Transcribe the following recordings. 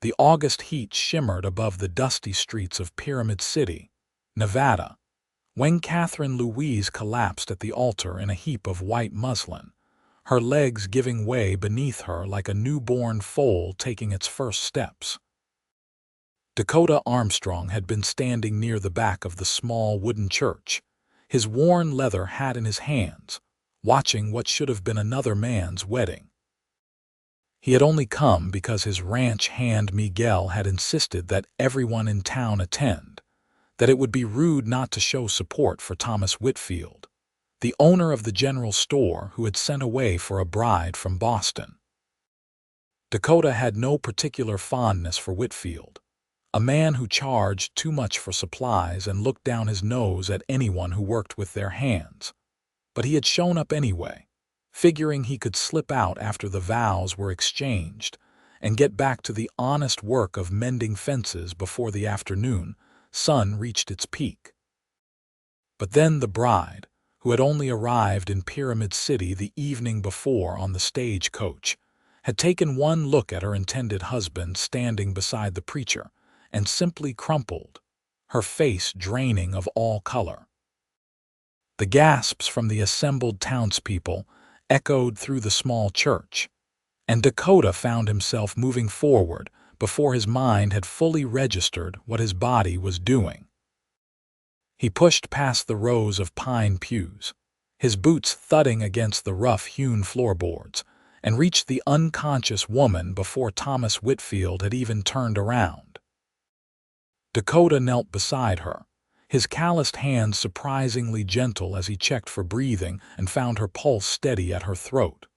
The August heat shimmered above the dusty streets of Pyramid City, Nevada, when Catherine Louise collapsed at the altar in a heap of white muslin, her legs giving way beneath her like a newborn foal taking its first steps. Dakota Armstrong had been standing near the back of the small wooden church, his worn leather hat in his hands, watching what should have been another man's wedding. He had only come because his ranch hand Miguel had insisted that everyone in town attend, that it would be rude not to show support for Thomas Whitfield, the owner of the general store who had sent away for a bride from Boston. Dakota had no particular fondness for Whitfield, a man who charged too much for supplies and looked down his nose at anyone who worked with their hands. But he had shown up anyway, figuring he could slip out after the vows were exchanged and get back to the honest work of mending fences before the afternoon sun reached its peak. But then the bride, who had only arrived in Pyramid City the evening before on the stagecoach, had taken one look at her intended husband standing beside the preacher and simply crumpled, her face draining of all color. The gasps from the assembled townspeople echoed through the small church, and Dakota found himself moving forward before his mind had fully registered what his body was doing. He pushed past the rows of pine pews, his boots thudding against the rough-hewn floorboards, and reached the unconscious woman before Thomas Whitfield had even turned around. Dakota knelt beside her, his calloused hands surprisingly gentle as he checked for breathing and found her pulse steady at her throat.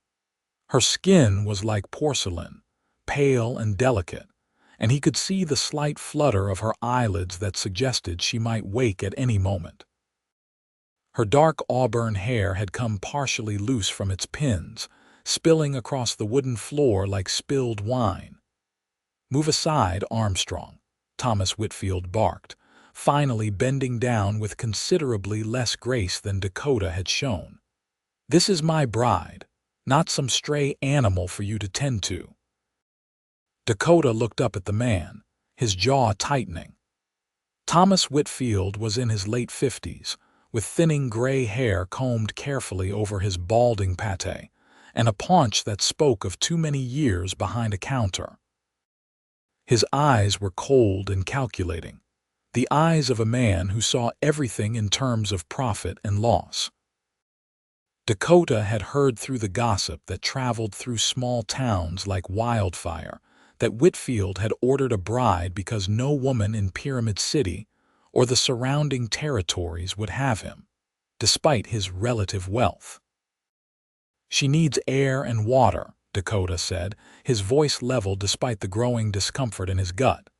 Her skin was like porcelain, pale and delicate, and he could see the slight flutter of her eyelids that suggested she might wake at any moment. Her dark auburn hair had come partially loose from its pins, spilling across the wooden floor like spilled wine. "Move aside, Armstrong," Thomas Whitfield barked, finally bending down with considerably less grace than Dakota had shown. "This is my bride, not some stray animal for you to tend to." Dakota looked up at the man, his jaw tightening. Thomas Whitfield was in his late 50s, with thinning gray hair combed carefully over his balding pate, and a paunch that spoke of too many years behind a counter. His eyes were cold and calculating, the eyes of a man who saw everything in terms of profit and loss. Dakota had heard through the gossip that traveled through small towns like wildfire that Whitfield had ordered a bride because no woman in Pyramid City or the surrounding territories would have him, despite his relative wealth. "She needs air and water," Dakota said, his voice level despite the growing discomfort in his gut.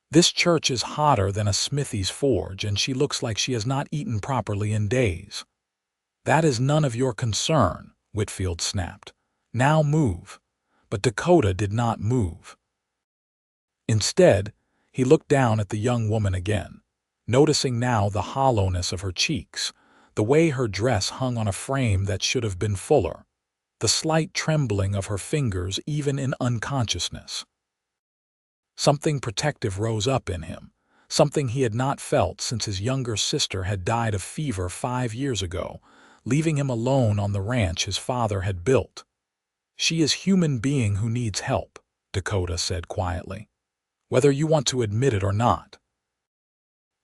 "This church is hotter than a smithy's forge, and she looks like she has not eaten properly in days." "That is none of your concern," Whitfield snapped. "Now move." But Dakota did not move. Instead, he looked down at the young woman again, noticing now the hollowness of her cheeks, the way her dress hung on a frame that should have been fuller, the slight trembling of her fingers even in unconsciousness. Something protective rose up in him, something he had not felt since his younger sister had died of fever 5 years ago, leaving him alone on the ranch his father had built. "She is a human being who needs help," Dakota said quietly, "whether you want to admit it or not."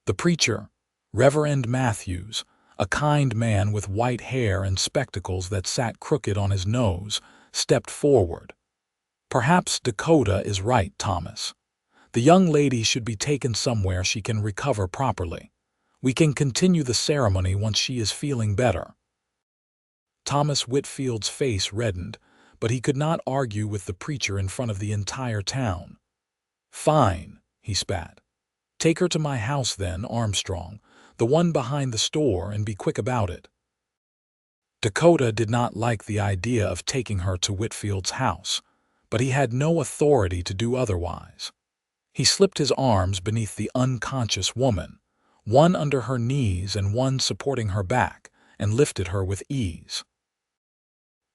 The preacher, Reverend Matthews, a kind man with white hair and spectacles that sat crooked on his nose, stepped forward. "Perhaps Dakota is right, Thomas. The young lady should be taken somewhere she can recover properly. We can continue the ceremony once she is feeling better." Thomas Whitfield's face reddened, but he could not argue with the preacher in front of the entire town. "Fine," he spat. "Take her to my house then, Armstrong, the one behind the store, and be quick about it." Dakota did not like the idea of taking her to Whitfield's house, but he had no authority to do otherwise. He slipped his arms beneath the unconscious woman, one under her knees and one supporting her back, and lifted her with ease.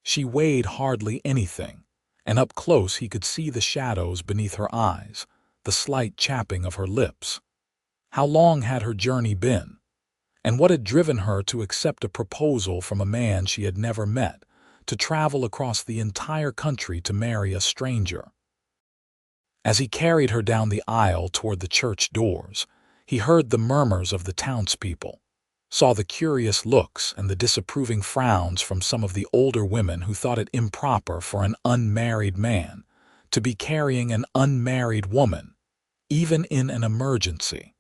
She weighed hardly anything, and up close he could see the shadows beneath her eyes, the slight chapping of her lips. How long had her journey been? And what had driven her to accept a proposal from a man she had never met, to travel across the entire country to marry a stranger? As he carried her down the aisle toward the church doors, he heard the murmurs of the townspeople, saw the curious looks and the disapproving frowns from some of the older women who thought it improper for an unmarried man to be carrying an unmarried woman, even in an emergency.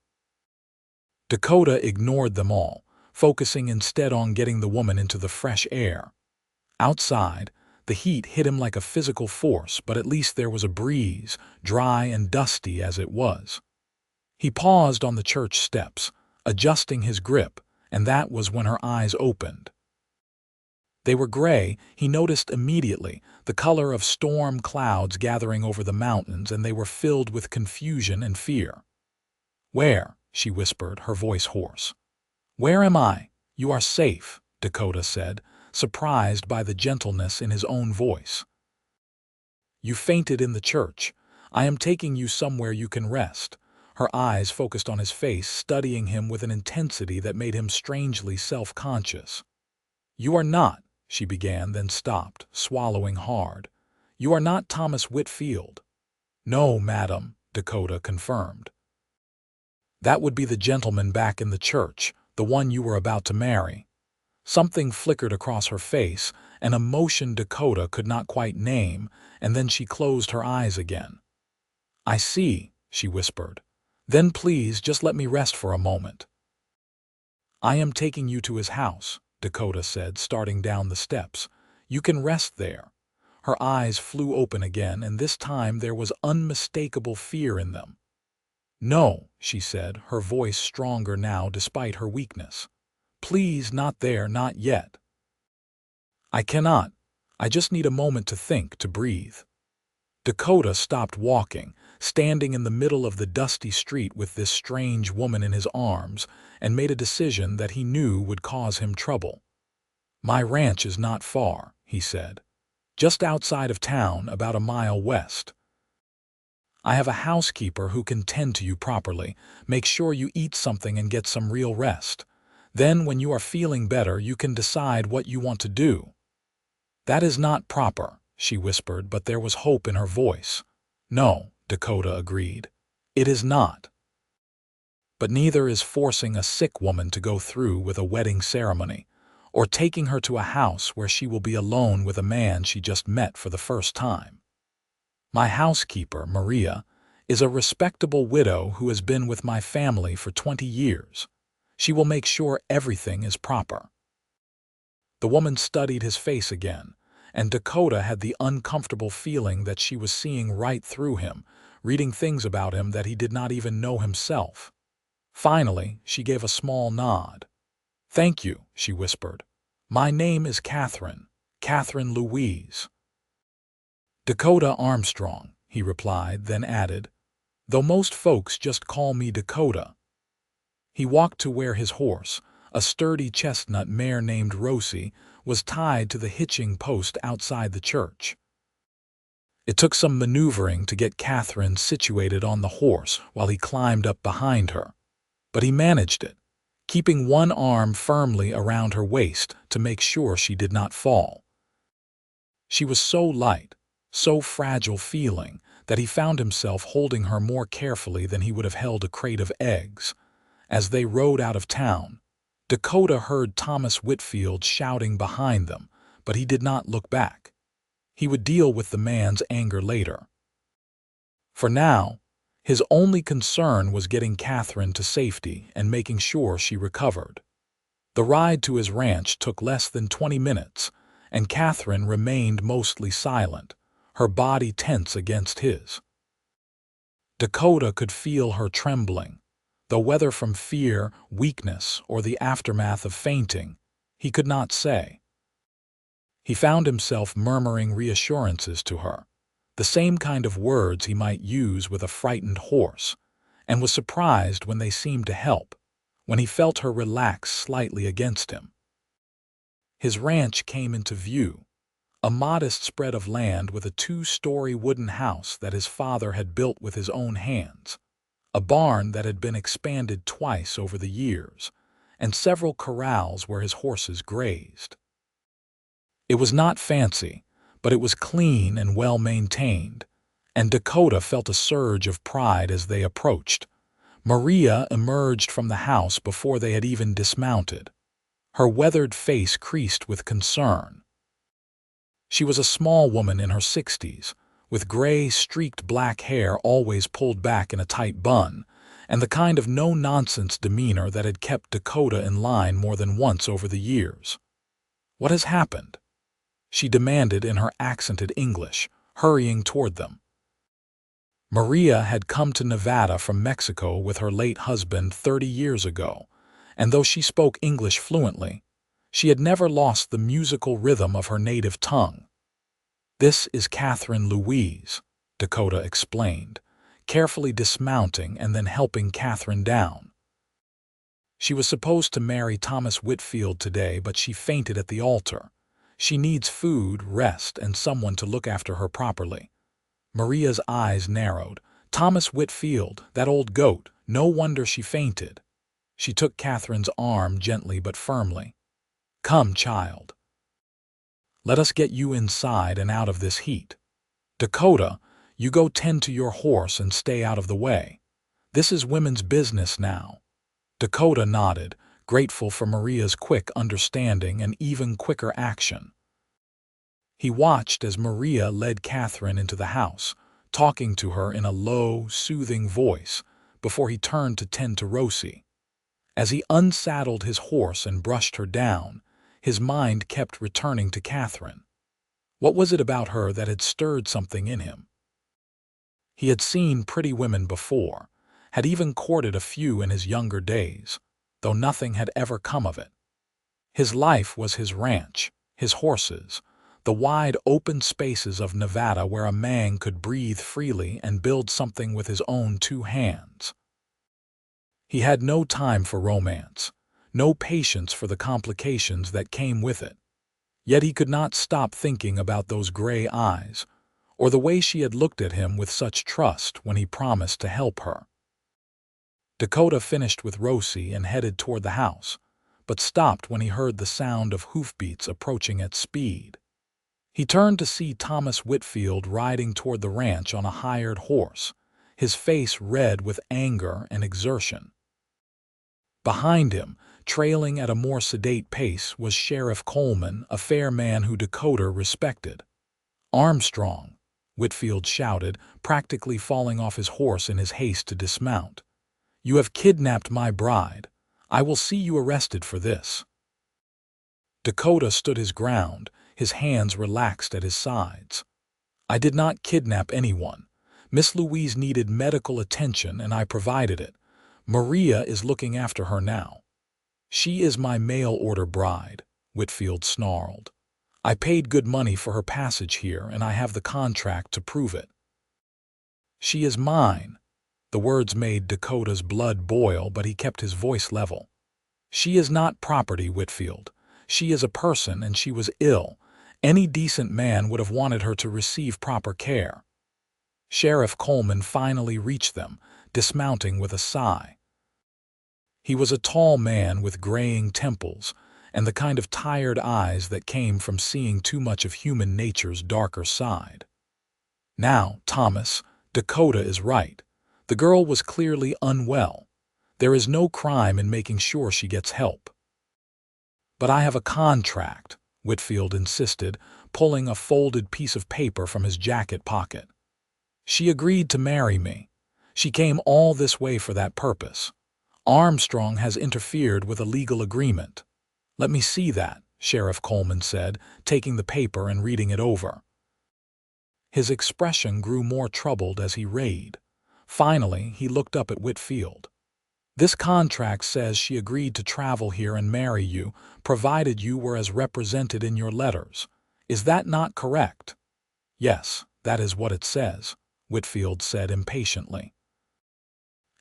Dakota ignored them all, focusing instead on getting the woman into the fresh air. Outside, the heat hit him like a physical force, but at least there was a breeze, dry and dusty as it was. He paused on the church steps, adjusting his grip, and that was when her eyes opened. They were gray, he noticed immediately, the color of storm clouds gathering over the mountains, and they were filled with confusion and fear. "Where?" she whispered, her voice hoarse. "Where am I?" "You are safe," Dakota said, surprised by the gentleness in his own voice. "You fainted in the church. I am taking you somewhere you can rest." Her eyes focused on his face, studying him with an intensity that made him strangely self-conscious. "You are not," she began, then stopped, swallowing hard. "You are not Thomas Whitfield." "No, madam," Dakota confirmed. "That would be the gentleman back in the church, the one you were about to marry." Something flickered across her face, an emotion Dakota could not quite name, and then she closed her eyes again. "I see," she whispered. "Then please just let me rest for a moment." "I am taking you to his house," Dakota said, starting down the steps. "You can rest there." Her eyes flew open again, and this time there was unmistakable fear in them. "No," she said, her voice stronger now despite her weakness. "Please, not there, not yet." "I cannot. I just need a moment to think, to breathe." Dakota stopped walking, standing in the middle of the dusty street with this strange woman in his arms, and made a decision that he knew would cause him trouble. "My ranch is not far," he said. "Just outside of town, about a mile west. I have a housekeeper who can tend to you properly. Make sure you eat something and get some real rest. Then, when you are feeling better, you can decide what you want to do." "That is not proper," she whispered, but there was hope in her voice. "No," Dakota agreed. "It is not. But neither is forcing a sick woman to go through with a wedding ceremony, or taking her to a house where she will be alone with a man she just met for the first time. My housekeeper, Maria, is a respectable widow who has been with my family for 20 years. She will make sure everything is proper." The woman studied his face again, and Dakota had the uncomfortable feeling that she was seeing right through him, reading things about him that he did not even know himself. Finally, she gave a small nod. "Thank you," she whispered. "My name is Catherine Louise." "Dakota Armstrong," he replied, then added, "though most folks just call me Dakota." He walked to where his horse, a sturdy chestnut mare named Rosie, was tied to the hitching post outside the church. It took some maneuvering to get Catherine situated on the horse while he climbed up behind her, but he managed it, keeping one arm firmly around her waist to make sure she did not fall. She was so light, so fragile feeling, that he found himself holding her more carefully than he would have held a crate of eggs. As they rode out of town, Dakota heard Thomas Whitfield shouting behind them, but he did not look back. He would deal with the man's anger later. For now, his only concern was getting Catherine to safety and making sure she recovered. The ride to his ranch took less than 20 minutes, and Catherine remained mostly silent, her body tense against his. Dakota could feel her trembling, though whether from fear, weakness, or the aftermath of fainting, he could not say. He found himself murmuring reassurances to her, the same kind of words he might use with a frightened horse, and was surprised when they seemed to help, when he felt her relax slightly against him. His ranch came into view, a modest spread of land with a two-story wooden house that his father had built with his own hands, a barn that had been expanded twice over the years, and several corrals where his horses grazed. It was not fancy, but it was clean and well-maintained, and Dakota felt a surge of pride as they approached. Maria emerged from the house before they had even dismounted, her weathered face creased with concern. She was a small woman in her 60s, with gray, streaked black hair always pulled back in a tight bun, and the kind of no-nonsense demeanor that had kept Dakota in line more than once over the years. "What has happened?" she demanded in her accented English, hurrying toward them. Maria had come to Nevada from Mexico with her late husband 30 years ago, and though she spoke English fluently, she had never lost the musical rhythm of her native tongue. "This is Catherine Louise," Dakota explained, carefully dismounting and then helping Catherine down. "She was supposed to marry Thomas Whitfield today, but she fainted at the altar. She needs food, rest, and someone to look after her properly." Maria's eyes narrowed. Thomas Whitfield, that old goat, no wonder she fainted. She took Catherine's arm gently but firmly. "Come, child. Let us get you inside and out of this heat. Dakota, you go tend to your horse and stay out of the way. This is women's business now." Dakota nodded, grateful for Maria's quick understanding and even quicker action. He watched as Maria led Catherine into the house, talking to her in a low, soothing voice, before he turned to tend to Rosie. As he unsaddled his horse and brushed her down, his mind kept returning to Catherine. What was it about her that had stirred something in him? He had seen pretty women before, had even courted a few in his younger days, though nothing had ever come of it. His life was his ranch, his horses, the wide open spaces of Nevada where a man could breathe freely and build something with his own two hands. He had no time for romance, no patience for the complications that came with it. Yet he could not stop thinking about those gray eyes, or the way she had looked at him with such trust when he promised to help her. Dakota finished with Rosie and headed toward the house, but stopped when he heard the sound of hoofbeats approaching at speed. He turned to see Thomas Whitfield riding toward the ranch on a hired horse, his face red with anger and exertion. Behind him, trailing at a more sedate pace, was Sheriff Coleman, a fair man who Dakota respected. "Armstrong," Whitfield shouted, practically falling off his horse in his haste to dismount. "You have kidnapped my bride. I will see you arrested for this." Dakota stood his ground, his hands relaxed at his sides. "I did not kidnap anyone. Miss Louise needed medical attention and I provided it. Maria is looking after her now." "She is my mail-order bride," Whitfield snarled. "I paid good money for her passage here and I have the contract to prove it." "She is mine." The words made Dakota's blood boil, but he kept his voice level. "She is not property, Whitfield. She is a person and she was ill. Any decent man would have wanted her to receive proper care." Sheriff Coleman finally reached them, dismounting with a sigh. He was a tall man with graying temples and the kind of tired eyes that came from seeing too much of human nature's darker side. "Now, Thomas, Dakota is right. The girl was clearly unwell. There is no crime in making sure she gets help." "But I have a contract," Whitfield insisted, pulling a folded piece of paper from his jacket pocket. "She agreed to marry me. She came all this way for that purpose. Armstrong has interfered with a legal agreement." "Let me see that," Sheriff Coleman said, taking the paper and reading it over. His expression grew more troubled as he read. Finally, he looked up at Whitfield. "This contract says she agreed to travel here and marry you, provided you were as represented in your letters. Is that not correct?" "Yes, that is what it says," Whitfield said impatiently.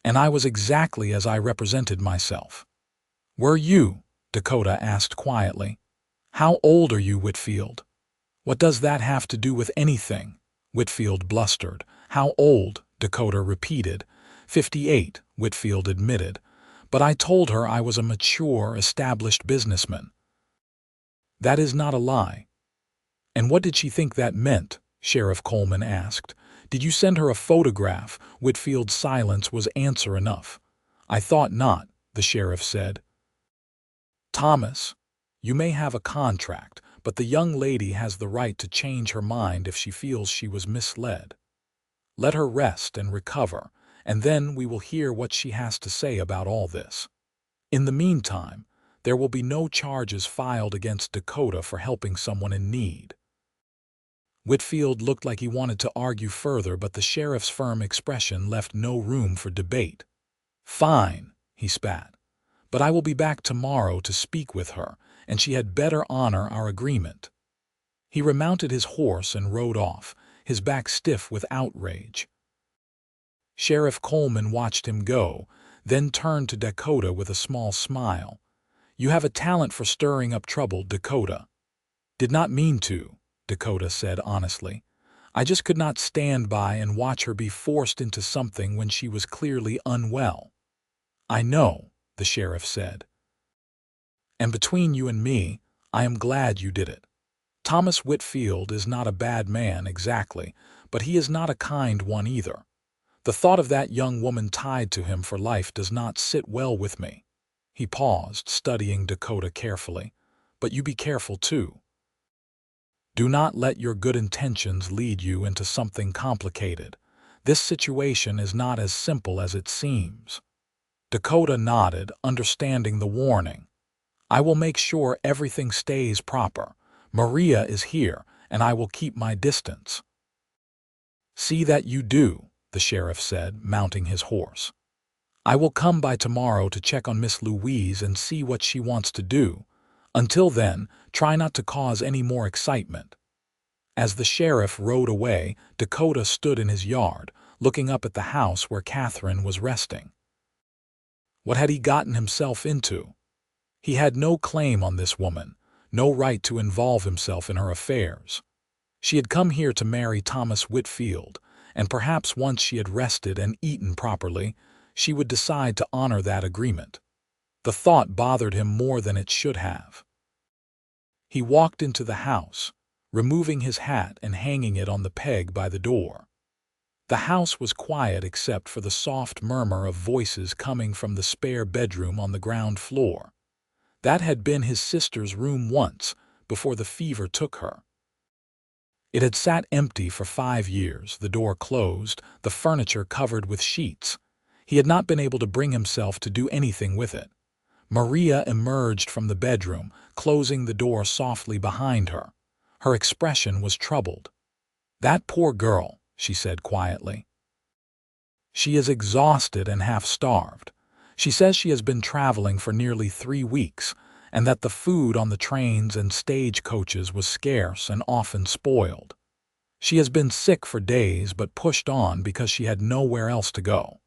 "And I was exactly as I represented myself." "Were you?" Dakota asked quietly. "How old are you, Whitfield?" What does that have to do with anything? Whitfield blustered. How old? Dakota repeated. 58, Whitfield admitted. But I told her I was a mature, established businessman. That is not a lie. And what did she think that meant? Sheriff Coleman asked. Did you send her a photograph? Whitfield's silence was answer enough. I thought not, the sheriff said. Thomas, you may have a contract, but the young lady has the right to change her mind if she feels she was misled. Let her rest and recover, and then we will hear what she has to say about all this. In the meantime, there will be no charges filed against Dakota for helping someone in need. Whitfield looked like he wanted to argue further, but the sheriff's firm expression left no room for debate. Fine, he spat. But I will be back tomorrow to speak with her, and she had better honor our agreement. He remounted his horse and rode off, his back stiff with outrage. Sheriff Coleman watched him go, then turned to Dakota with a small smile. You have a talent for stirring up trouble, Dakota. Did not mean to, Dakota said honestly. I just could not stand by and watch her be forced into something when she was clearly unwell. I know, the sheriff said. And between you and me, I am glad you did it. Thomas Whitfield is not a bad man exactly, but he is not a kind one either. The thought of that young woman tied to him for life does not sit well with me. He paused, studying Dakota carefully. But you be careful too. Do not let your good intentions lead you into something complicated. This situation is not as simple as it seems. Dakota nodded, understanding the warning. I will make sure everything stays proper. Maria is here, and I will keep my distance. See that you do, the sheriff said, mounting his horse. I will come by tomorrow to check on Miss Louise and see what she wants to do. Until then, try not to cause any more excitement. As the sheriff rode away, Dakota stood in his yard, looking up at the house where Catherine was resting. What had he gotten himself into? He had no claim on this woman, no right to involve himself in her affairs. She had come here to marry Thomas Whitfield, and perhaps once she had rested and eaten properly, she would decide to honor that agreement. The thought bothered him more than it should have. He walked into the house, removing his hat and hanging it on the peg by the door. The house was quiet except for the soft murmur of voices coming from the spare bedroom on the ground floor. That had been his sister's room once, before the fever took her. It had sat empty for 5 years, the door closed, the furniture covered with sheets. He had not been able to bring himself to do anything with it. Maria emerged from the bedroom, closing the door softly behind her. Her expression was troubled. That poor girl, she said quietly. She is exhausted and half-starved. She says she has been traveling for nearly 3 weeks, and that the food on the trains and stagecoaches was scarce and often spoiled. She has been sick for days but pushed on because she had nowhere else to go.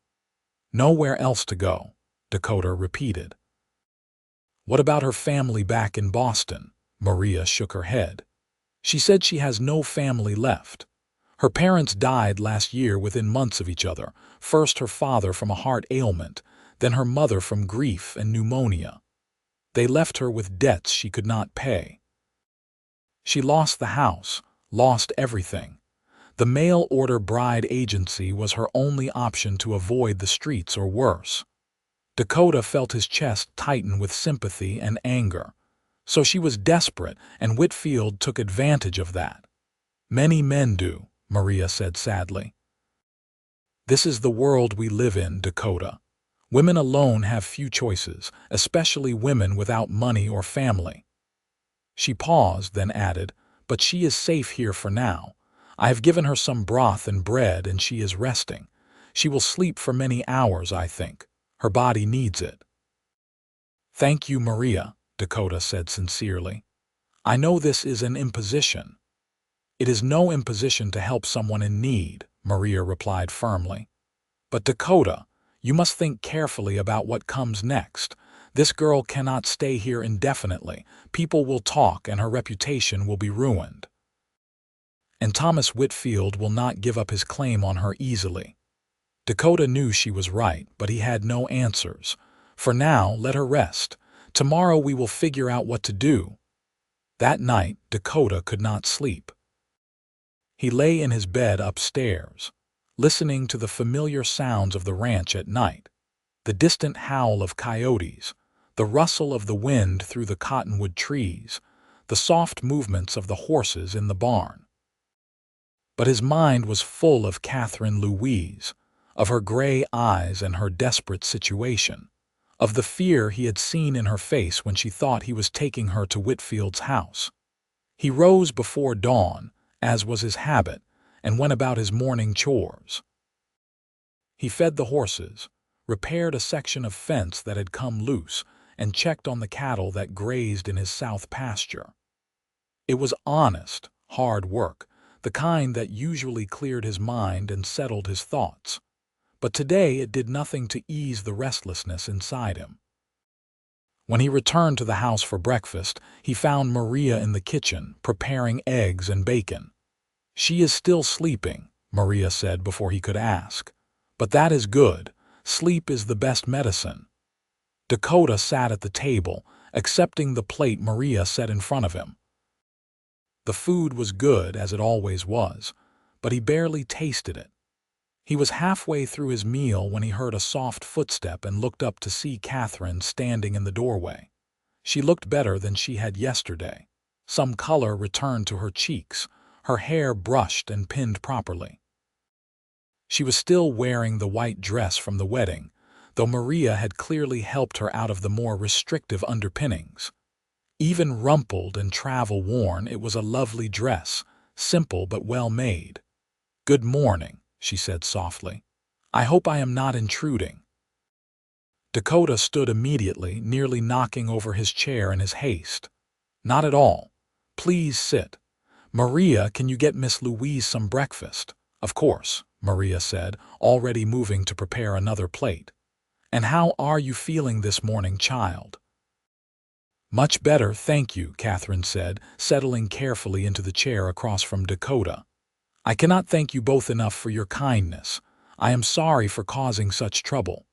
Nowhere else to go, Dakota repeated. What about her family back in Boston? Maria shook her head. She said she has no family left. Her parents died last year within months of each other, first her father from a heart ailment, then her mother from grief and pneumonia. They left her with debts she could not pay. She lost the house, lost everything. The mail-order bride agency was her only option to avoid the streets or worse. Dakota felt his chest tighten with sympathy and anger. So she was desperate, and Whitfield took advantage of that. Many men do, Maria said sadly. This is the world we live in, Dakota. Women alone have few choices, especially women without money or family. She paused, then added, but she is safe here for now. I have given her some broth and bread and she is resting. She will sleep for many hours, I think. Her body needs it. Thank you, Maria, Dakota said sincerely. I know this is an imposition. It is no imposition to help someone in need, Maria replied firmly. But Dakota, you must think carefully about what comes next. This girl cannot stay here indefinitely. People will talk and her reputation will be ruined. and Thomas Whitfield will not give up his claim on her easily. Dakota knew she was right, but he had no answers. For now, let her rest. Tomorrow we will figure out what to do. That night, Dakota could not sleep. He lay in his bed upstairs, listening to the familiar sounds of the ranch at night, the distant howl of coyotes, the rustle of the wind through the cottonwood trees, the soft movements of the horses in the barn. But his mind was full of Catherine Louise, of her gray eyes and her desperate situation, of the fear he had seen in her face when she thought he was taking her to Whitfield's house. He rose before dawn, as was his habit, and went about his morning chores. He fed the horses, repaired a section of fence that had come loose, and checked on the cattle that grazed in his south pasture. It was honest, hard work, the kind that usually cleared his mind and settled his thoughts. But today it did nothing to ease the restlessness inside him. When he returned to the house for breakfast, he found Maria in the kitchen, preparing eggs and bacon. "She is still sleeping," Maria said before he could ask. "But that is good. Sleep is the best medicine." Dakota sat at the table, accepting the plate Maria set in front of him. The food was good, as it always was, but he barely tasted it. He was halfway through his meal when he heard a soft footstep and looked up to see Catherine standing in the doorway. She looked better than she had yesterday. Some color returned to her cheeks, her hair brushed and pinned properly. She was still wearing the white dress from the wedding, though Maria had clearly helped her out of the more restrictive underpinnings. Even rumpled and travel-worn, it was a lovely dress, simple but well-made. "Good morning," she said softly. "I hope I am not intruding." Dakota stood immediately, nearly knocking over his chair in his haste. "Not at all. Please sit. Maria, can you get Miss Louise some breakfast?" "Of course," Maria said, already moving to prepare another plate. "And how are you feeling this morning, child?" "Much better, thank you," Catherine said, settling carefully into the chair across from Dakota. "I cannot thank you both enough for your kindness. I am sorry for causing such trouble."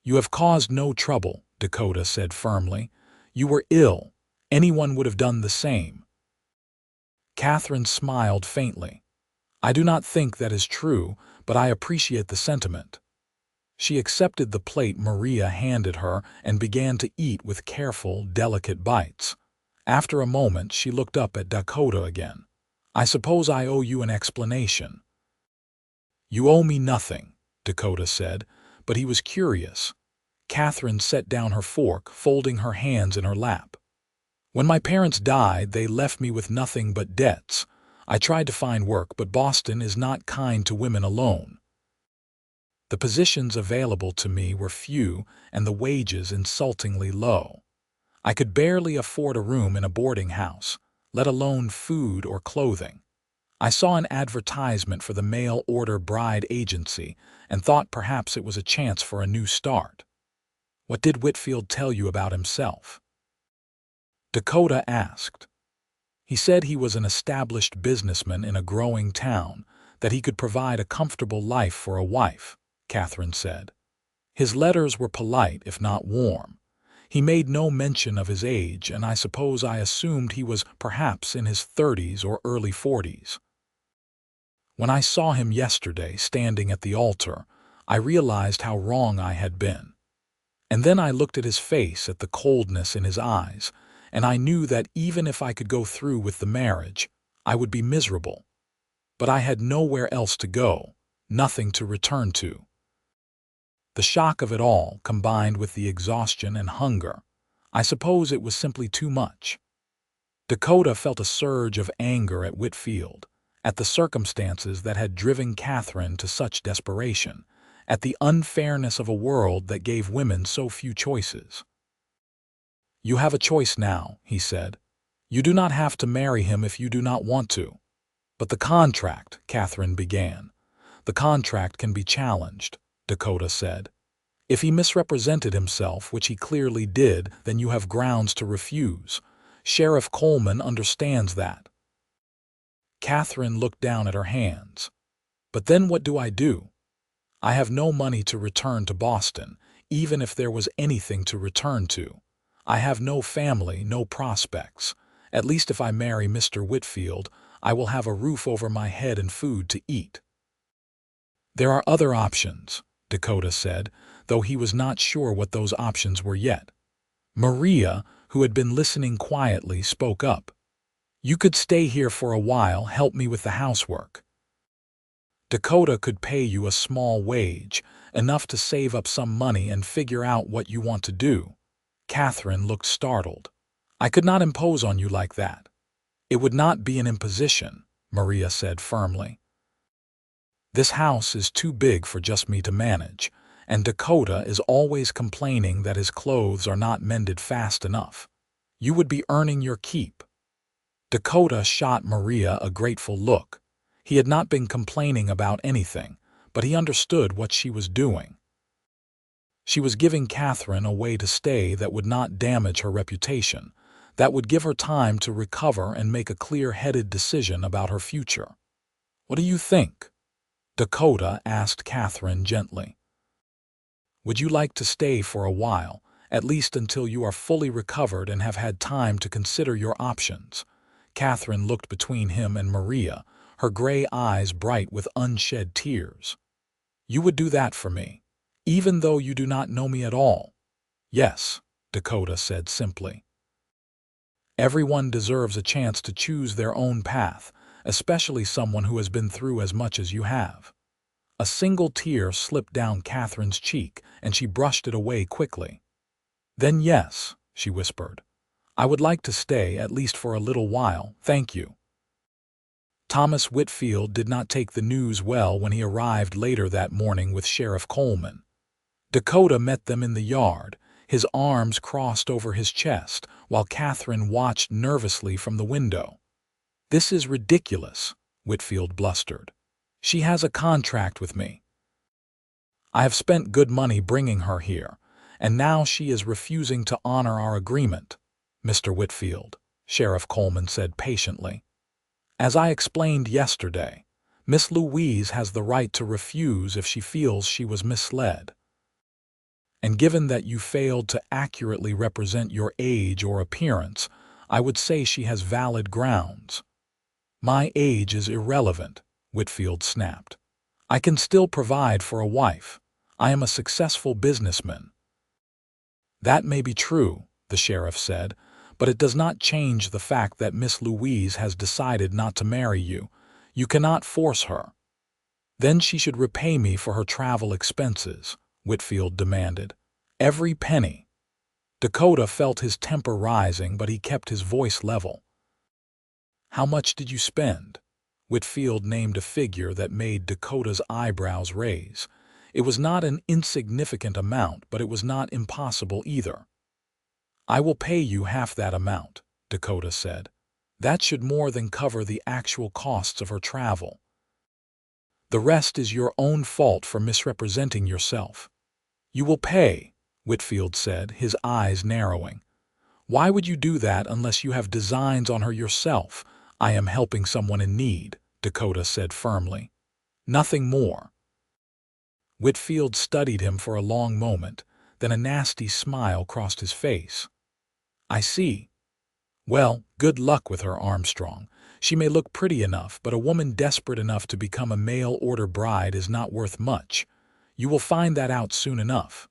"You have caused no trouble," Dakota said firmly. "You were ill. Anyone would have done the same." Catherine smiled faintly. "I do not think that is true, but I appreciate the sentiment." She accepted the plate Maria handed her and began to eat with careful, delicate bites. After a moment, she looked up at Dakota again. "I suppose I owe you an explanation." "You owe me nothing," Dakota said, but he was curious. Catherine set down her fork, folding her hands in her lap. "When my parents died, they left me with nothing but debts. I tried to find work, but Boston is not kind to women alone. The positions available to me were few and the wages insultingly low. I could barely afford a room in a boarding house, let alone food or clothing. I saw an advertisement for the mail-order bride agency and thought perhaps it was a chance for a new start." "What did Whitfield tell you about himself?" Dakota asked. "He said he was an established businessman in a growing town, that he could provide a comfortable life for a wife," Catherine said. "His letters were polite, if not warm. He made no mention of his age, and I suppose I assumed he was perhaps in his 30s or early 40s. When I saw him yesterday standing at the altar, I realized how wrong I had been. And then I looked at his face, at the coldness in his eyes, and I knew that even if I could go through with the marriage, I would be miserable. But I had nowhere else to go, nothing to return to. The shock of it all, combined with the exhaustion and hunger, I suppose it was simply too much." Dakota felt a surge of anger at Whitfield, at the circumstances that had driven Catherine to such desperation, at the unfairness of a world that gave women so few choices. "You have a choice now," he said. "You do not have to marry him if you do not want to." "But the contract," Catherine began. "The contract can be challenged," Dakota said. "If he misrepresented himself, which he clearly did, then you have grounds to refuse. Sheriff Coleman understands that." Catherine looked down at her hands. But then what do I do? I have no money to return to Boston, even if there was anything to return to. I have no family, no prospects. At least if I marry Mr. Whitfield, I will have a roof over my head and food to eat. There are other options, Dakota said, though he was not sure what those options were yet. Maria, who had been listening quietly, spoke up. You could stay here for a while, help me with the housework. Dakota could pay you a small wage, enough to save up some money and figure out what you want to do. Catherine looked startled. I could not impose on you like that. It would not be an imposition, Maria said firmly. This house is too big for just me to manage, and Dakota is always complaining that his clothes are not mended fast enough. You would be earning your keep. Dakota shot Maria a grateful look. He had not been complaining about anything, but he understood what she was doing. She was giving Catherine a way to stay that would not damage her reputation, that would give her time to recover and make a clear-headed decision about her future. What do you think? Dakota asked Catherine gently. Would you like to stay for a while, at least until you are fully recovered and have had time to consider your options? Catherine looked between him and Maria, her gray eyes bright with unshed tears. You would do that for me, even though you do not know me at all? Yes, Dakota said simply. Everyone deserves a chance to choose their own path, especially someone who has been through as much as you have. A single tear slipped down Catherine's cheek, and she brushed it away quickly. Then yes, she whispered. I would like to stay at least for a little while, thank you. Thomas Whitfield did not take the news well when he arrived later that morning with Sheriff Coleman. Dakota met them in the yard, his arms crossed over his chest, while Catherine watched nervously from the window. This is ridiculous, Whitfield blustered. She has a contract with me. I have spent good money bringing her here, and now she is refusing to honor our agreement. Mr. Whitfield, Sheriff Coleman said patiently. As I explained yesterday, Miss Louise has the right to refuse if she feels she was misled. And given that you failed to accurately represent your age or appearance, I would say she has valid grounds. My age is irrelevant, Whitfield snapped. I can still provide for a wife. I am a successful businessman. That may be true, the sheriff said, but it does not change the fact that Miss Louise has decided not to marry you. You cannot force her. Then she should repay me for her travel expenses, Whitfield demanded. Every penny. Dakota felt his temper rising, but he kept his voice level. How much did you spend? Whitfield named a figure that made Dakota's eyebrows raise. It was not an insignificant amount, but it was not impossible either. I will pay you half that amount, Dakota said. That should more than cover the actual costs of her travel. The rest is your own fault for misrepresenting yourself. You will pay, Whitfield said, his eyes narrowing. Why would you do that unless you have designs on her yourself? I am helping someone in need, Dakota said firmly. Nothing more. Whitfield studied him for a long moment, then a nasty smile crossed his face. I see. Well, good luck with her, Armstrong. She may look pretty enough, but a woman desperate enough to become a mail-order bride is not worth much. You will find that out soon enough.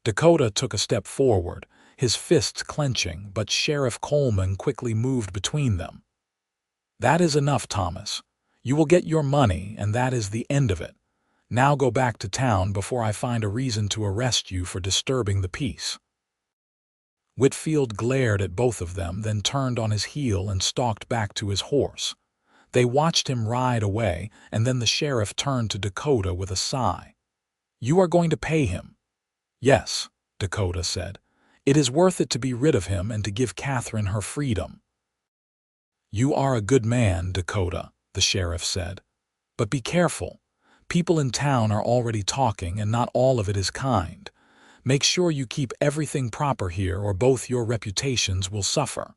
Dakota took a step forward, his fists clenching, but Sheriff Coleman quickly moved between them. That is enough, Thomas. You will get your money, and that is the end of it. Now go back to town before I find a reason to arrest you for disturbing the peace. Whitfield glared at both of them, then turned on his heel and stalked back to his horse. They watched him ride away, and then the sheriff turned to Dakota with a sigh. You are going to pay him? Yes, Dakota said. It is worth it to be rid of him and to give Catherine her freedom. You are a good man, Dakota, the sheriff said. But be careful. People in town are already talking, and not all of it is kind. Make sure you keep everything proper here, or both your reputations will suffer.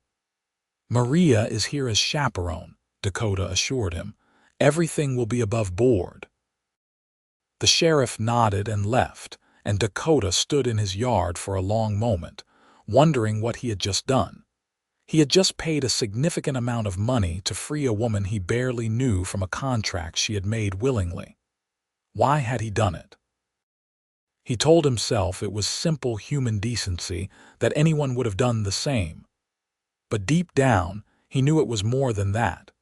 Maria is here as chaperone, Dakota assured him. "Everything will be above board." The sheriff nodded and left, and Dakota stood in his yard for a long moment, wondering what he had just done. He had just paid a significant amount of money to free a woman he barely knew from a contract she had made willingly. Why had he done it? He told himself it was simple human decency, that anyone would have done the same. But deep down, he knew it was more than that.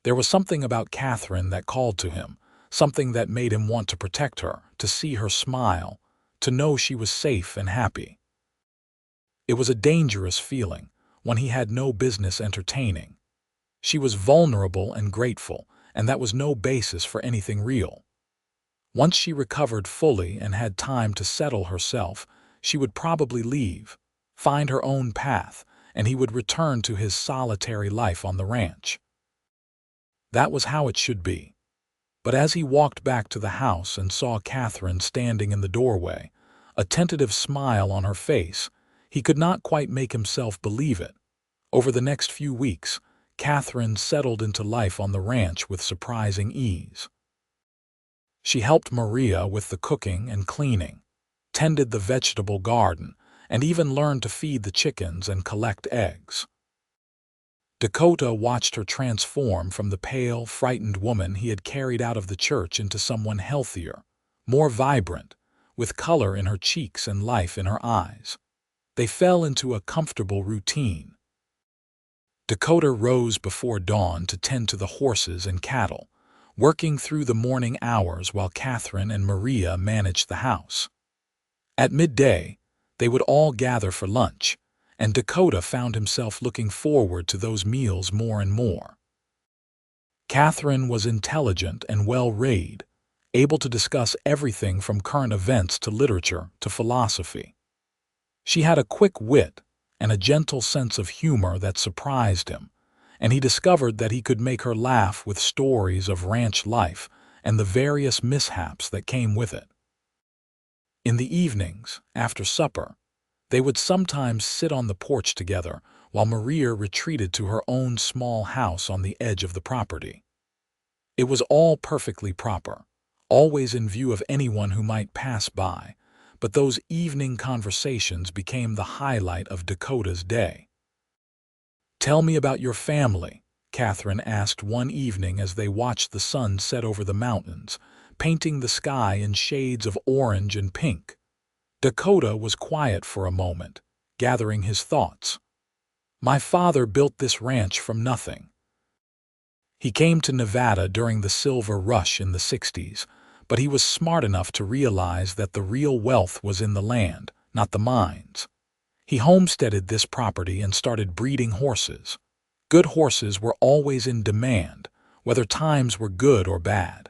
There was something about Catherine that called to him, something that made him want to protect her, to see her smile, to know she was safe and happy. It was a dangerous feeling, one he had no business entertaining. She was vulnerable and grateful, and that was no basis for anything real. Once she recovered fully and had time to settle herself, she would probably leave, find her own path, and he would return to his solitary life on the ranch. That was how it should be. But as he walked back to the house and saw Catherine standing in the doorway, a tentative smile on her face, he could not quite make himself believe it. Over the next few weeks, Catherine settled into life on the ranch with surprising ease. She helped Maria with the cooking and cleaning, tended the vegetable garden, and even learned to feed the chickens and collect eggs. Dakota watched her transform from the pale, frightened woman he had carried out of the church into someone healthier, more vibrant, with color in her cheeks and life in her eyes. They fell into a comfortable routine. Dakota rose before dawn to tend to the horses and cattle, working through the morning hours while Catherine and Maria managed the house. At midday, they would all gather for lunch, and Dakota found himself looking forward to those meals more and more. Catherine was intelligent and well-read, able to discuss everything from current events to literature to philosophy. She had a quick wit and a gentle sense of humor that surprised him, and he discovered that he could make her laugh with stories of ranch life and the various mishaps that came with it. In the evenings, after supper, they would sometimes sit on the porch together while Maria retreated to her own small house on the edge of the property. It was all perfectly proper, always in view of anyone who might pass by, but those evening conversations became the highlight of Dakota's day. "Tell me about your family," Catherine asked one evening as they watched the sun set over the mountains, painting the sky in shades of orange and pink. Dakota was quiet for a moment, gathering his thoughts. "My father built this ranch from nothing. He came to Nevada during the silver rush in the 60s, but he was smart enough to realize that the real wealth was in the land, not the mines. He homesteaded this property and started breeding horses. Good horses were always in demand, whether times were good or bad."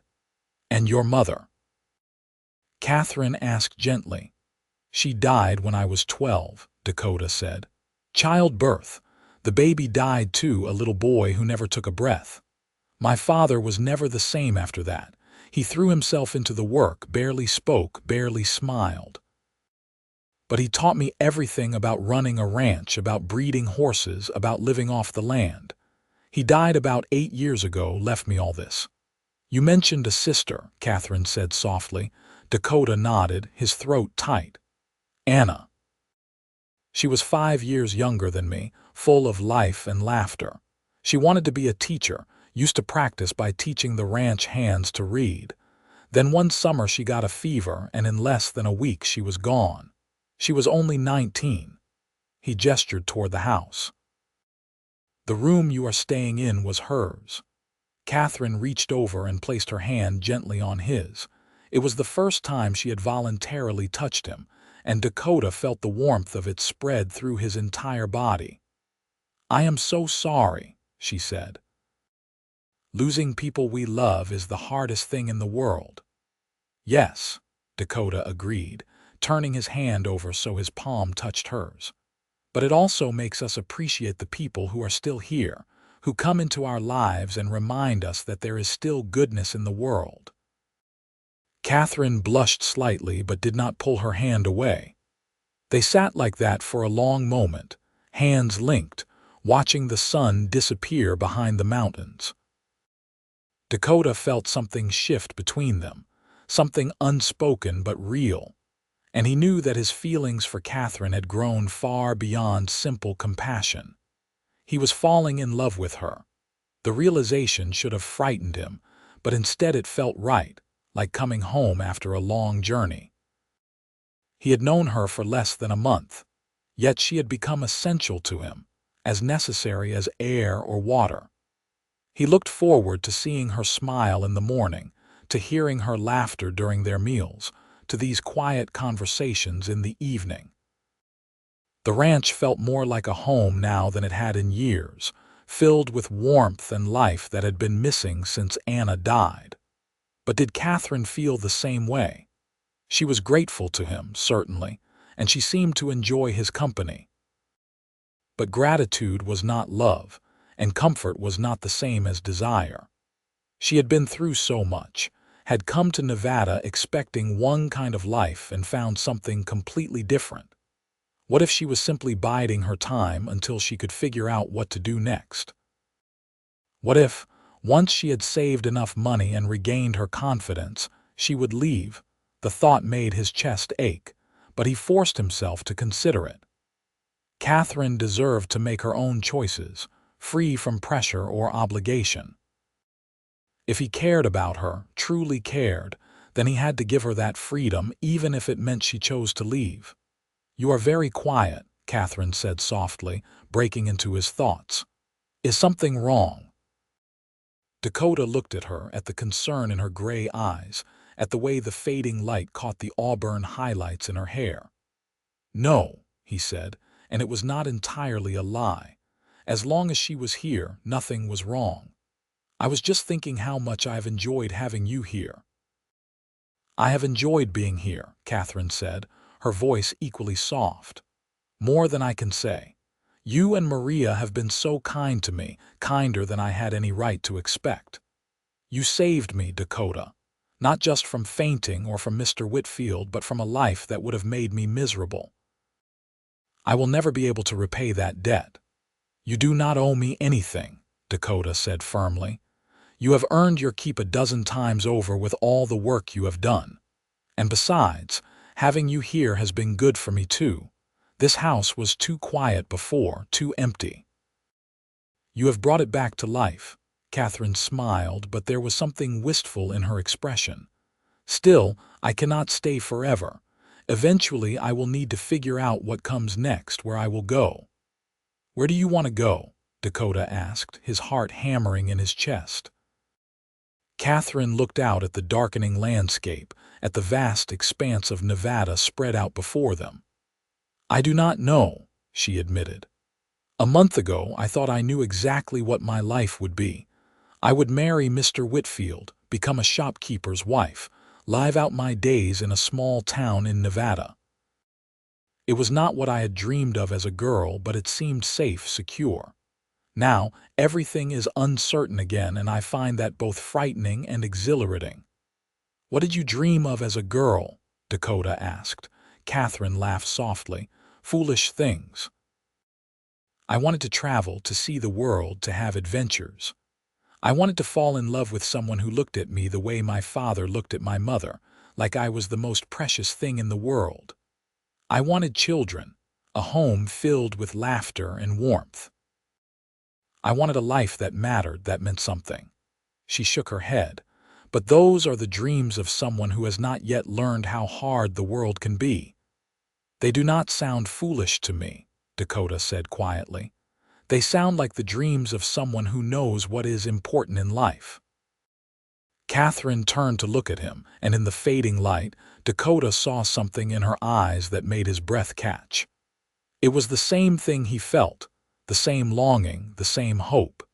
"And your mother?" Catherine asked gently. "She died when I was 12, Dakota said. "Childbirth. The baby died too, a little boy who never took a breath. My father was never the same after that. He threw himself into the work, barely spoke, barely smiled. But he taught me everything about running a ranch, about breeding horses, about living off the land. He died about 8 years ago, left me all this." "You mentioned a sister," Catherine said softly. Dakota nodded, his throat tight. "Anna. She was 5 years younger than me, full of life and laughter. She wanted to be a teacher, used to practice by teaching the ranch hands to read. Then one summer she got a fever, and in less than a week she was gone. She was only 19. He gestured toward the house. "The room you are staying in was hers." Catherine reached over and placed her hand gently on his. It was the first time she had voluntarily touched him, and Dakota felt the warmth of it spread through his entire body. "I am so sorry," she said. "Losing people we love is the hardest thing in the world." "Yes," Dakota agreed, turning his hand over so his palm touched hers. "But it also makes us appreciate the people who are still here, who come into our lives and remind us that there is still goodness in the world." Catherine blushed slightly but did not pull her hand away. They sat like that for a long moment, hands linked, watching the sun disappear behind the mountains. Dakota felt something shift between them, something unspoken but real, and he knew that his feelings for Catherine had grown far beyond simple compassion. He was falling in love with her. The realization should have frightened him, but instead it felt right, like coming home after a long journey. He had known her for less than a month, yet she had become essential to him, as necessary as air or water. He looked forward to seeing her smile in the morning, to hearing her laughter during their meals, to these quiet conversations in the evening. The ranch felt more like a home now than it had in years, filled with warmth and life that had been missing since Anna died. But did Catherine feel the same way? She was grateful to him, certainly, and she seemed to enjoy his company. But gratitude was not love, and comfort was not the same as desire. She had been through so much, had come to Nevada expecting one kind of life and found something completely different. What if she was simply biding her time until she could figure out what to do next? What if, once she had saved enough money and regained her confidence, she would leave? The thought made his chest ache, but he forced himself to consider it. Catherine deserved to make her own choices, free from pressure or obligation. If he cared about her, truly cared, then he had to give her that freedom even if it meant she chose to leave. "You are very quiet," Catherine said softly, breaking into his thoughts. "Is something wrong?" Dakota looked at her, at the concern in her gray eyes, at the way the fading light caught the auburn highlights in her hair. "No," he said, and it was not entirely a lie. As long as she was here, nothing was wrong. "I was just thinking how much I have enjoyed having you here." "I have enjoyed being here," Catherine said, her voice equally soft. "More than I can say. You and Maria have been so kind to me, kinder than I had any right to expect. You saved me, Dakota, not just from fainting or from Mr. Whitfield, but from a life that would have made me miserable. I will never be able to repay that debt." "You do not owe me anything," Dakota said firmly. "You have earned your keep a dozen times over with all the work you have done. And besides, having you here has been good for me too. This house was too quiet before, too empty." "You have brought it back to life." Catherine smiled, but there was something wistful in her expression. "Still, I cannot stay forever. Eventually I will need to figure out what comes next, where I will go." "Where do you want to go?" Dakota asked, his heart hammering in his chest. Catherine looked out at the darkening landscape, at the vast expanse of Nevada spread out before them. "I do not know," she admitted. "A month ago I thought I knew exactly what my life would be. I would marry Mr. Whitfield, become a shopkeeper's wife, live out my days in a small town in Nevada. It was not what I had dreamed of as a girl, but it seemed safe, secure. Now, everything is uncertain again, and I find that both frightening and exhilarating." "What did you dream of as a girl?" Dakota asked. Catherine laughed softly. "Foolish things. I wanted to travel, to see the world, to have adventures. I wanted to fall in love with someone who looked at me the way my father looked at my mother, like I was the most precious thing in the world. I wanted children, a home filled with laughter and warmth. I wanted a life that mattered, that meant something." She shook her head. "But those are the dreams of someone who has not yet learned how hard the world can be." "They do not sound foolish to me," Dakota said quietly. "They sound like the dreams of someone who knows what is important in life." Catherine turned to look at him, and in the fading light, Dakota saw something in her eyes that made his breath catch. It was the same thing he felt, the same longing, the same hope.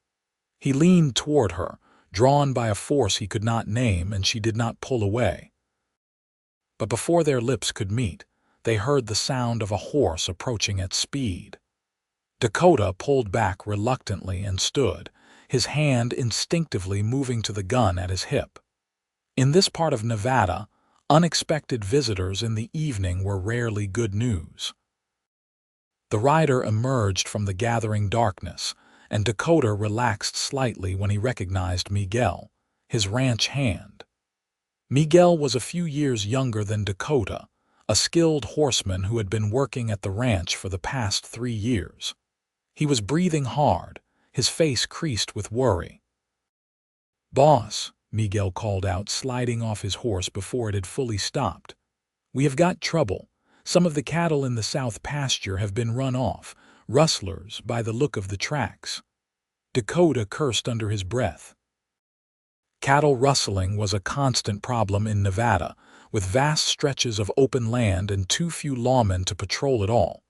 He leaned toward her, drawn by a force he could not name, and she did not pull away. But before their lips could meet, they heard the sound of a horse approaching at speed. Dakota pulled back reluctantly and stood, his hand instinctively moving to the gun at his hip. In this part of Nevada, unexpected visitors in the evening were rarely good news. The rider emerged from the gathering darkness, and Dakota relaxed slightly when he recognized Miguel, his ranch hand. Miguel was a few years younger than Dakota, a skilled horseman who had been working at the ranch for the past 3 years. He was breathing hard, his face creased with worry. "Boss," Miguel called out, sliding off his horse before it had fully stopped. "We have got trouble. Some of the cattle in the south pasture have been run off, rustlers by the look of the tracks." Dakota cursed under his breath. Cattle rustling was a constant problem in Nevada, with vast stretches of open land and too few lawmen to patrol it all.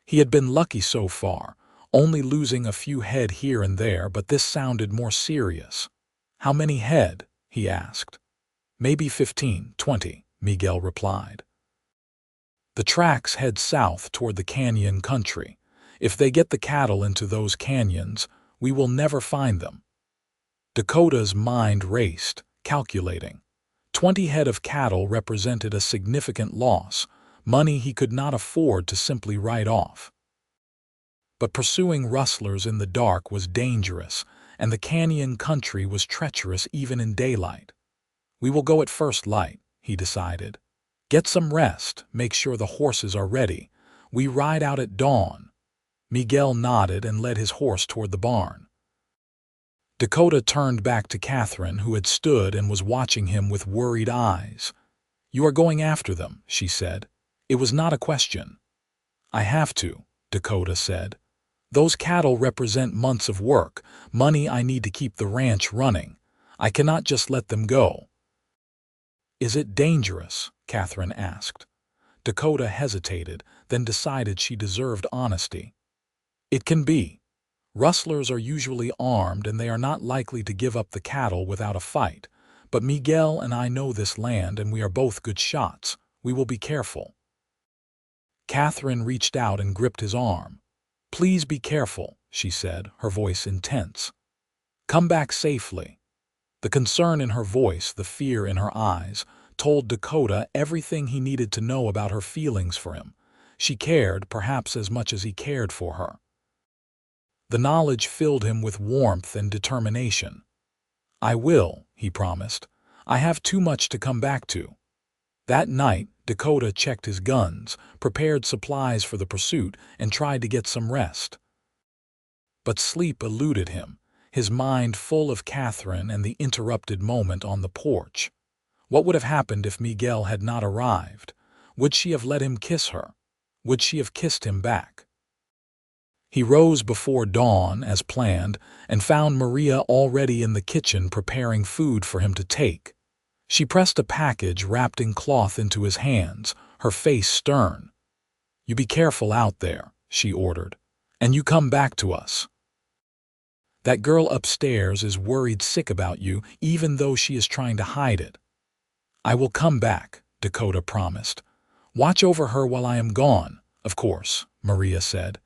He had been lucky so far, only losing a few head here and there, but this sounded more serious. "How many head?" he asked. "Maybe 15, 20, Miguel replied. "The tracks head south toward the canyon country. If they get the cattle into those canyons, we will never find them." Dakota's mind raced, calculating. 20 head of cattle represented a significant loss, money he could not afford to simply write off. But pursuing rustlers in the dark was dangerous, and the canyon country was treacherous even in daylight. "We will go at first light," he decided. "Get some rest, make sure the horses are ready. We ride out at dawn." Miguel nodded and led his horse toward the barn. Dakota turned back to Catherine, who had stood and was watching him with worried eyes. "You are going after them," she said. "It was not a question." "I have to," Dakota said. "Those cattle represent months of work, money I need to keep the ranch running. I cannot just let them go." "Is it dangerous?" Catherine asked. Dakota hesitated, then decided she deserved honesty. "It can be. Rustlers are usually armed and they are not likely to give up the cattle without a fight. But Miguel and I know this land and we are both good shots. We will be careful." Catherine reached out and gripped his arm. "Please be careful," she said, her voice intense. "Come back safely." The concern in her voice, the fear in her eyes, told Dakota everything he needed to know about her feelings for him. She cared perhaps as much as he cared for her. The knowledge filled him with warmth and determination. "I will," he promised. "I have too much to come back to." That night, Dakota checked his guns, prepared supplies for the pursuit, and tried to get some rest. But sleep eluded him, his mind full of Catherine and the interrupted moment on the porch. What would have happened if Miguel had not arrived? Would she have let him kiss her? Would she have kissed him back? He rose before dawn, as planned, and found Maria already in the kitchen preparing food for him to take. She pressed a package wrapped in cloth into his hands, her face stern. "You be careful out there," she ordered, "and you come back to us. That girl upstairs is worried sick about you, even though she is trying to hide it." "I will come back," Dakota promised. "Watch over her while I am gone." "Of course," Maria said.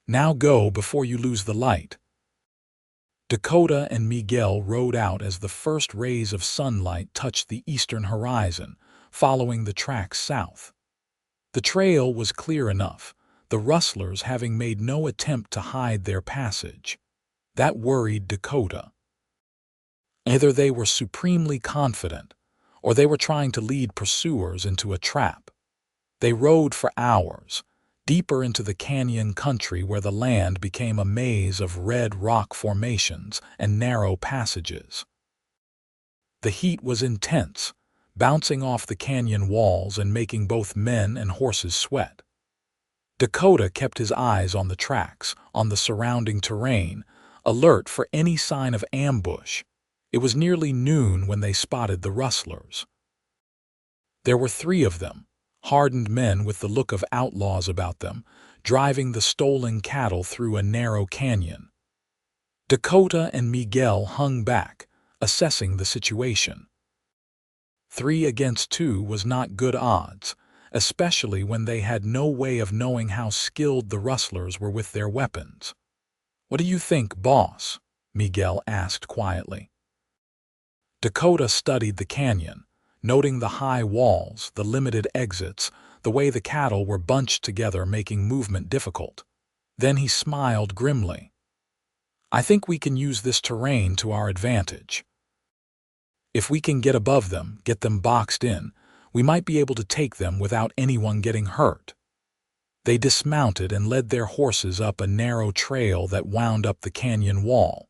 "Now go before you lose the light." Dakota and Miguel rode out as the first rays of sunlight touched the eastern horizon, following the tracks south. The trail was clear enough, the rustlers having made no attempt to hide their passage. That worried Dakota. Either they were supremely confident, or they were trying to lead pursuers into a trap. They rode for hours, deeper into the canyon country where the land became a maze of red rock formations and narrow passages. The heat was intense, bouncing off the canyon walls and making both men and horses sweat. Dakota kept his eyes on the tracks, on the surrounding terrain, alert for any sign of ambush. It was nearly noon when they spotted the rustlers. There were 3 of them, hardened men with the look of outlaws about them, driving the stolen cattle through a narrow canyon. Dakota and Miguel hung back, assessing the situation. 3 against 2 was not good odds, especially when they had no way of knowing how skilled the rustlers were with their weapons. "What do you think, boss?" Miguel asked quietly. Dakota studied the canyon, noting the high walls, the limited exits, the way the cattle were bunched together making movement difficult. Then he smiled grimly. "I think we can use this terrain to our advantage." If we can get above them, get them boxed in, we might be able to take them without anyone getting hurt." They dismounted and led their horses up a narrow trail that wound up the canyon wall.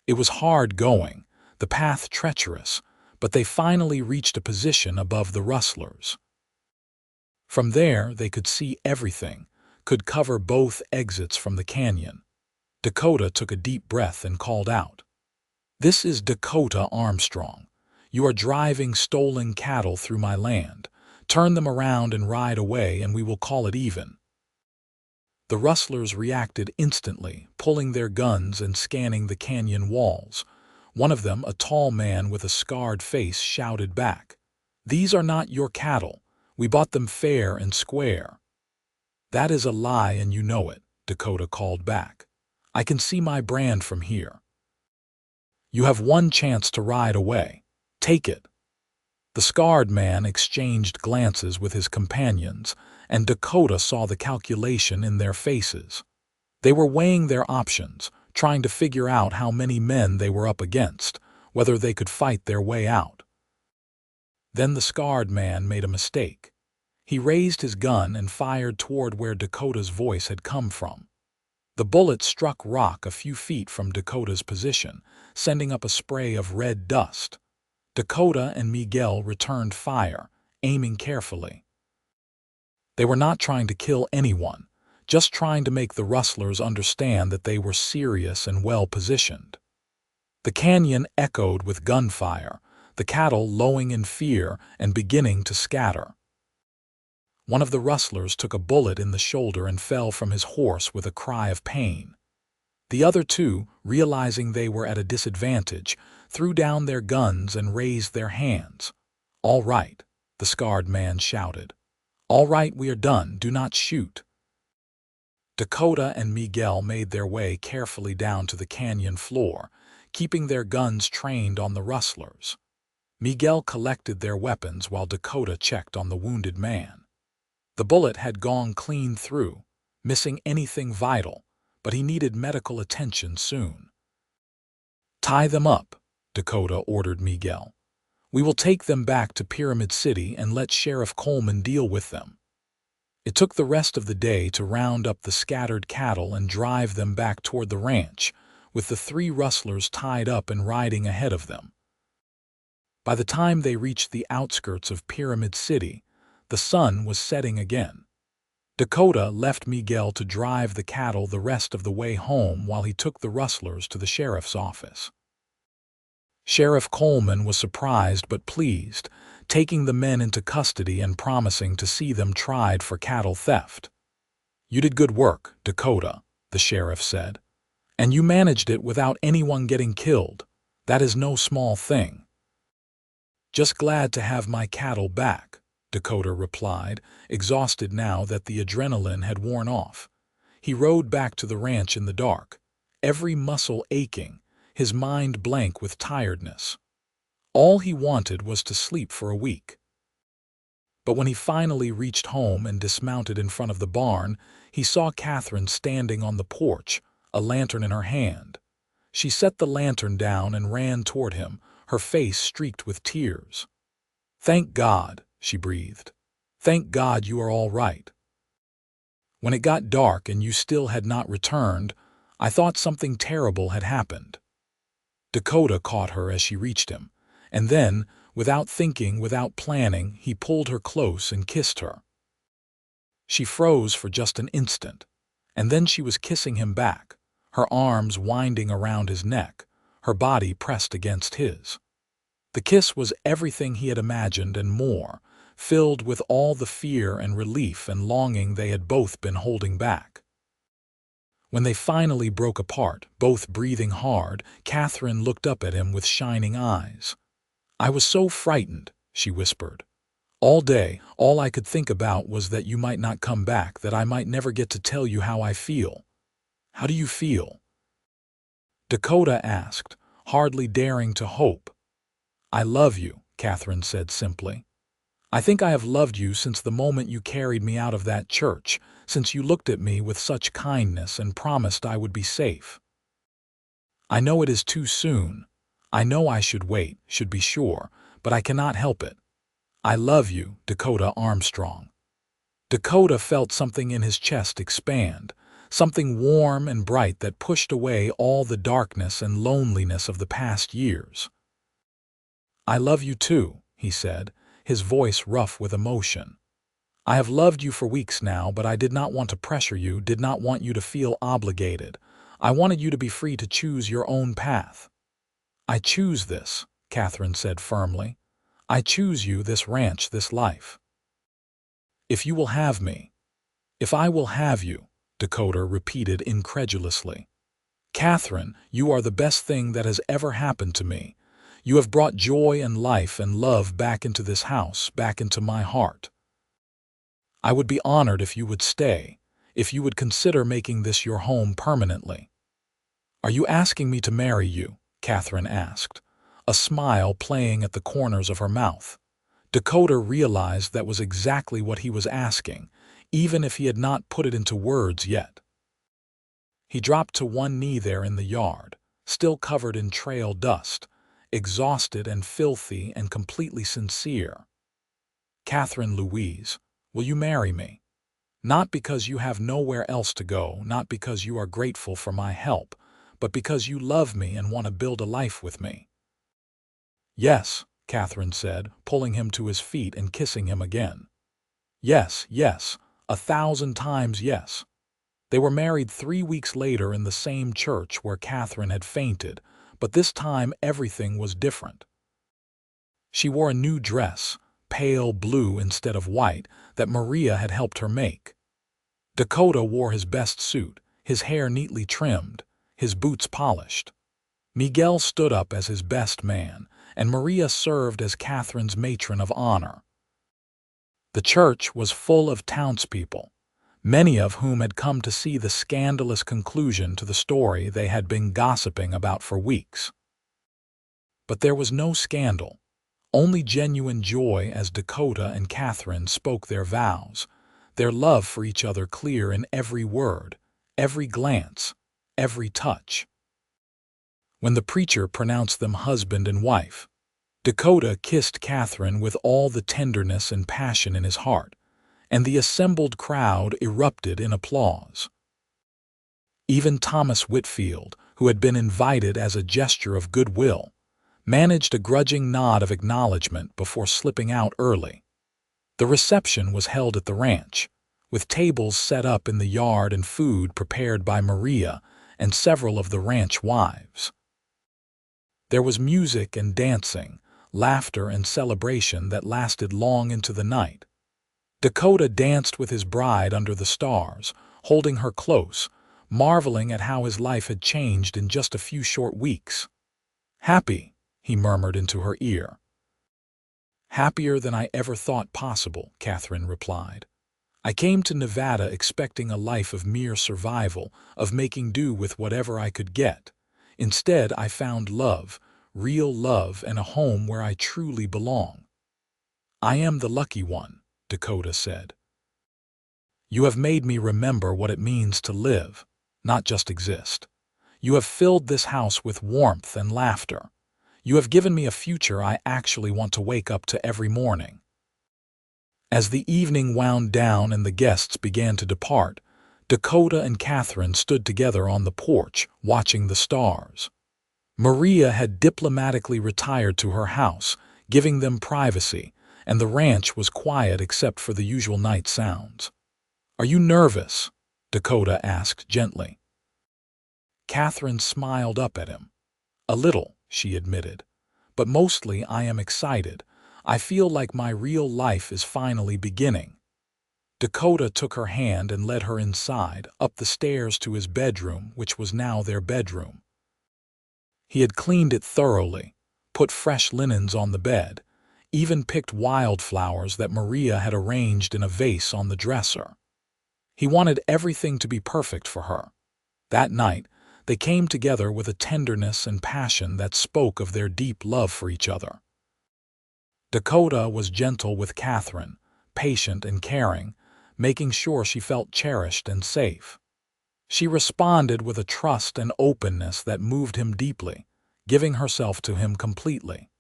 It was hard going, the path treacherous, but they finally reached a position above the rustlers. From there, they could see everything, could cover both exits from the canyon. Dakota took a deep breath and called out, "This is Dakota Armstrong. You are driving stolen cattle through my land. Turn them around and ride away, and we will call it even." The rustlers reacted instantly, pulling their guns and scanning the canyon walls. One of them, a tall man with a scarred face, shouted back, "These are not your cattle. We bought them fair and square." "That is a lie, and you know it," Dakota called back. "I can see my brand from here. You have one chance to ride away. Take it." The scarred man exchanged glances with his companions, and Dakota saw the calculation in their faces. They were weighing their options, trying to figure out how many men they were up against, whether they could fight their way out. Then the scarred man made a mistake. He raised his gun and fired toward where Dakota's voice had come from. The bullet struck rock a few feet from Dakota's position, sending up a spray of red dust. Dakota and Miguel returned fire, aiming carefully. They were not trying to kill anyone, just trying to make the rustlers understand that they were serious and well-positioned. The canyon echoed with gunfire, the cattle lowing in fear and beginning to scatter. One of the rustlers took a bullet in the shoulder and fell from his horse with a cry of pain. The other two, realizing they were at a disadvantage, threw down their guns and raised their hands. "All right," the scarred man shouted. "All right, we are done. Do not shoot." Dakota and Miguel made their way carefully down to the canyon floor, keeping their guns trained on the rustlers. Miguel collected their weapons while Dakota checked on the wounded man. The bullet had gone clean through, missing anything vital, but he needed medical attention soon. "Tie them up," Dakota ordered Miguel. "We will take them back to Pyramid City and let Sheriff Coleman deal with them." It took the rest of the day to round up the scattered cattle and drive them back toward the ranch, with the three rustlers tied up and riding ahead of them. By the time they reached the outskirts of Pyramid City, the sun was setting again. Dakota left Miguel to drive the cattle the rest of the way home while he took the rustlers to the sheriff's office. Sheriff Coleman was surprised but pleased, taking the men into custody and promising to see them tried for cattle theft. "You did good work, Dakota," the sheriff said. "And you managed it without anyone getting killed. That is no small thing." "Just glad to have my cattle back," Dakota replied, exhausted now that the adrenaline had worn off. He rode back to the ranch in the dark, every muscle aching, his mind blank with tiredness. All he wanted was to sleep for a week. But when he finally reached home and dismounted in front of the barn, he saw Catherine standing on the porch, a lantern in her hand. She set the lantern down and ran toward him, her face streaked with tears. "Thank God," she breathed. "Thank God you are all right. When it got dark and you still had not returned, I thought something terrible had happened." Dakota caught her as she reached him, and then, without thinking, without planning, he pulled her close and kissed her. She froze for just an instant, and then she was kissing him back, her arms winding around his neck, her body pressed against his. The kiss was everything he had imagined and more, filled with all the fear and relief and longing they had both been holding back. When they finally broke apart, both breathing hard, Catherine looked up at him with shining eyes. "I was so frightened," she whispered. "All day, all I could think about was that you might not come back, that I might never get to tell you how I feel." "How do you feel?" Dakota asked, hardly daring to hope. "I love you," Catherine said simply. "I think I have loved you since the moment you carried me out of that church, since you looked at me with such kindness and promised I would be safe. I know it is too soon. I know I should wait, should be sure, but I cannot help it. I love you, Dakota Armstrong." Dakota felt something in his chest expand, something warm and bright that pushed away all the darkness and loneliness of the past years. "I love you too," he said, his voice rough with emotion. "I have loved you for weeks now, but I did not want to pressure you, did not want you to feel obligated. I wanted you to be free to choose your own path." "I choose this," Catherine said firmly. "I choose you, this ranch, this life." "If you will have me." "If I will have you," Dakota repeated incredulously. "Catherine, you are the best thing that has ever happened to me. You have brought joy and life and love back into this house, back into my heart. I would be honored if you would stay, if you would consider making this your home permanently." "Are you asking me to marry you?" Catherine asked, a smile playing at the corners of her mouth. Dakota realized that was exactly what he was asking, even if he had not put it into words yet. He dropped to one knee there in the yard, still covered in trail dust, exhausted and filthy and completely sincere. "Catherine Louise, will you marry me? Not because you have nowhere else to go, not because you are grateful for my help, but because you love me and want to build a life with me." "Yes," Catherine said, pulling him to his feet and kissing him again. "Yes, yes, 1,000 times yes." They were married 3 weeks later in the same church where Catherine had fainted, but this time everything was different. She wore a new dress, pale blue instead of white, that Maria had helped her make. Dakota wore his best suit, his hair neatly trimmed, his boots polished. Miguel stood up as his best man, and Maria served as Catherine's matron of honor. The church was full of townspeople, many of whom had come to see the scandalous conclusion to the story they had been gossiping about for weeks. But there was no scandal, only genuine joy as Dakota and Catherine spoke their vows, their love for each other clear in every word, every glance, every touch. When the preacher pronounced them husband and wife, Dakota kissed Catherine with all the tenderness and passion in his heart, and the assembled crowd erupted in applause. Even Thomas Whitfield, who had been invited as a gesture of goodwill, managed a grudging nod of acknowledgement before slipping out early. The reception was held at the ranch, with tables set up in the yard and food prepared by Maria and several of the ranch wives. There was music and dancing, laughter and celebration that lasted long into the night. Dakota danced with his bride under the stars, holding her close, marveling at how his life had changed in just a few short weeks. "Happy," he murmured into her ear. "Happier than I ever thought possible," Catherine replied. "I came to Nevada expecting a life of mere survival, of making do with whatever I could get. Instead, I found love, real love, and a home where I truly belong." "I am the lucky one," Dakota said. "You have made me remember what it means to live, not just exist. You have filled this house with warmth and laughter. You have given me a future I actually want to wake up to every morning." As the evening wound down and the guests began to depart, Dakota and Catherine stood together on the porch, watching the stars. Maria had diplomatically retired to her house, giving them privacy, and the ranch was quiet except for the usual night sounds. "Are you nervous?" Dakota asked gently. Catherine smiled up at him. "A little," she admitted, "but mostly I am excited. I feel like my real life is finally beginning." Dakota took her hand and led her inside, up the stairs to his bedroom, which was now their bedroom. He had cleaned it thoroughly, put fresh linens on the bed, even picked wildflowers that Maria had arranged in a vase on the dresser. He wanted everything to be perfect for her. That night, they came together with a tenderness and passion that spoke of their deep love for each other. Dakota was gentle with Catherine, patient and caring, making sure she felt cherished and safe. She responded with a trust and openness that moved him deeply, giving herself to him completely.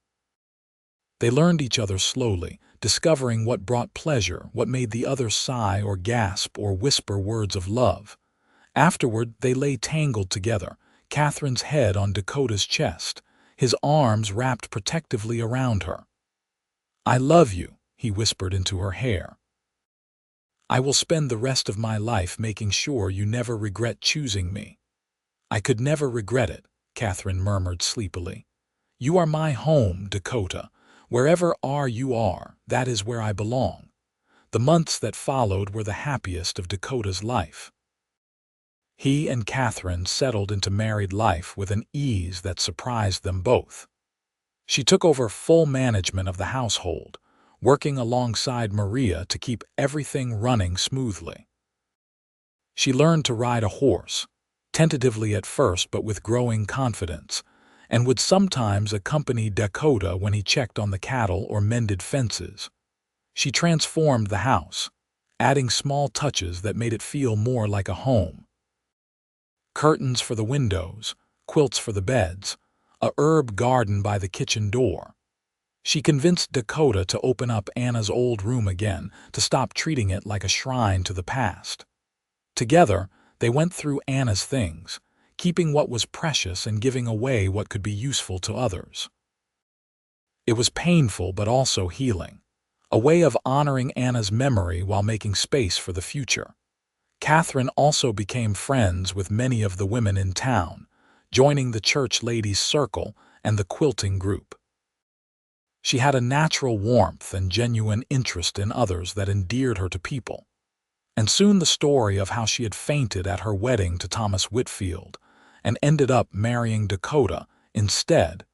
They learned each other slowly, discovering what brought pleasure, what made the other sigh or gasp or whisper words of love. Afterward, they lay tangled together, Catherine's head on Dakota's chest, his arms wrapped protectively around her. "I love you," he whispered into her hair. "I will spend the rest of my life making sure you never regret choosing me." "I could never regret it," Catherine murmured sleepily. "You are my home, Dakota. Wherever you are, that is where I belong." The months that followed were the happiest of Dakota's life. He and Catherine settled into married life with an ease that surprised them both. She took over full management of the household, working alongside Maria to keep everything running smoothly. She learned to ride a horse, tentatively at first but with growing confidence, and would sometimes accompany Dakota when he checked on the cattle or mended fences. She transformed the house, adding small touches that made it feel more like a home. Curtains for the windows, quilts for the beds, a herb garden by the kitchen door. She convinced Dakota to open up Anna's old room again, to stop treating it like a shrine to the past. Together, they went through Anna's things, keeping what was precious and giving away what could be useful to others. It was painful but also healing, a way of honoring Anna's memory while making space for the future. Catherine also became friends with many of the women in town, joining the church ladies' circle and the quilting group. She had a natural warmth and genuine interest in others that endeared her to people. And soon the story of how she had fainted at her wedding to Thomas Whitfield and ended up marrying Dakota instead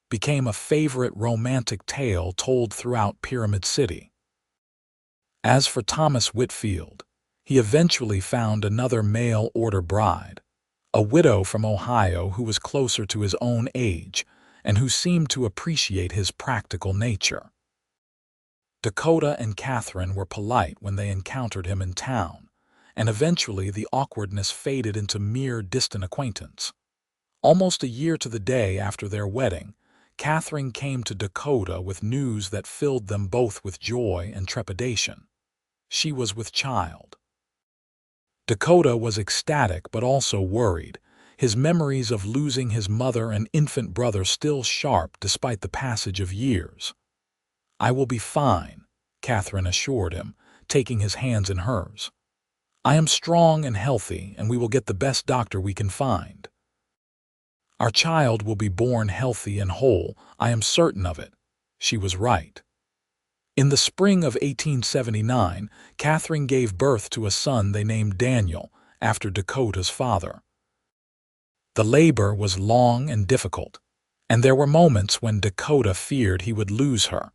became a favorite romantic tale told throughout Pyramid City. As for Thomas Whitfield, he eventually found another mail-order bride, a widow from Ohio who was closer to his own age and who seemed to appreciate his practical nature. Dakota and Catherine were polite when they encountered him in town, and eventually the awkwardness faded into mere distant acquaintance. Almost a year to the day after their wedding, Catherine came to Dakota with news that filled them both with joy and trepidation. She was with child. Dakota was ecstatic but also worried, his memories of losing his mother and infant brother still sharp despite the passage of years. "I will be fine," Catherine assured him, taking his hands in hers. "I am strong and healthy, and we will get the best doctor we can find. Our child will be born healthy and whole, I am certain of it." She was right. In the spring of 1879, Catherine gave birth to a son they named Daniel, after Dakota's father. The labor was long and difficult, and there were moments when Dakota feared he would lose her,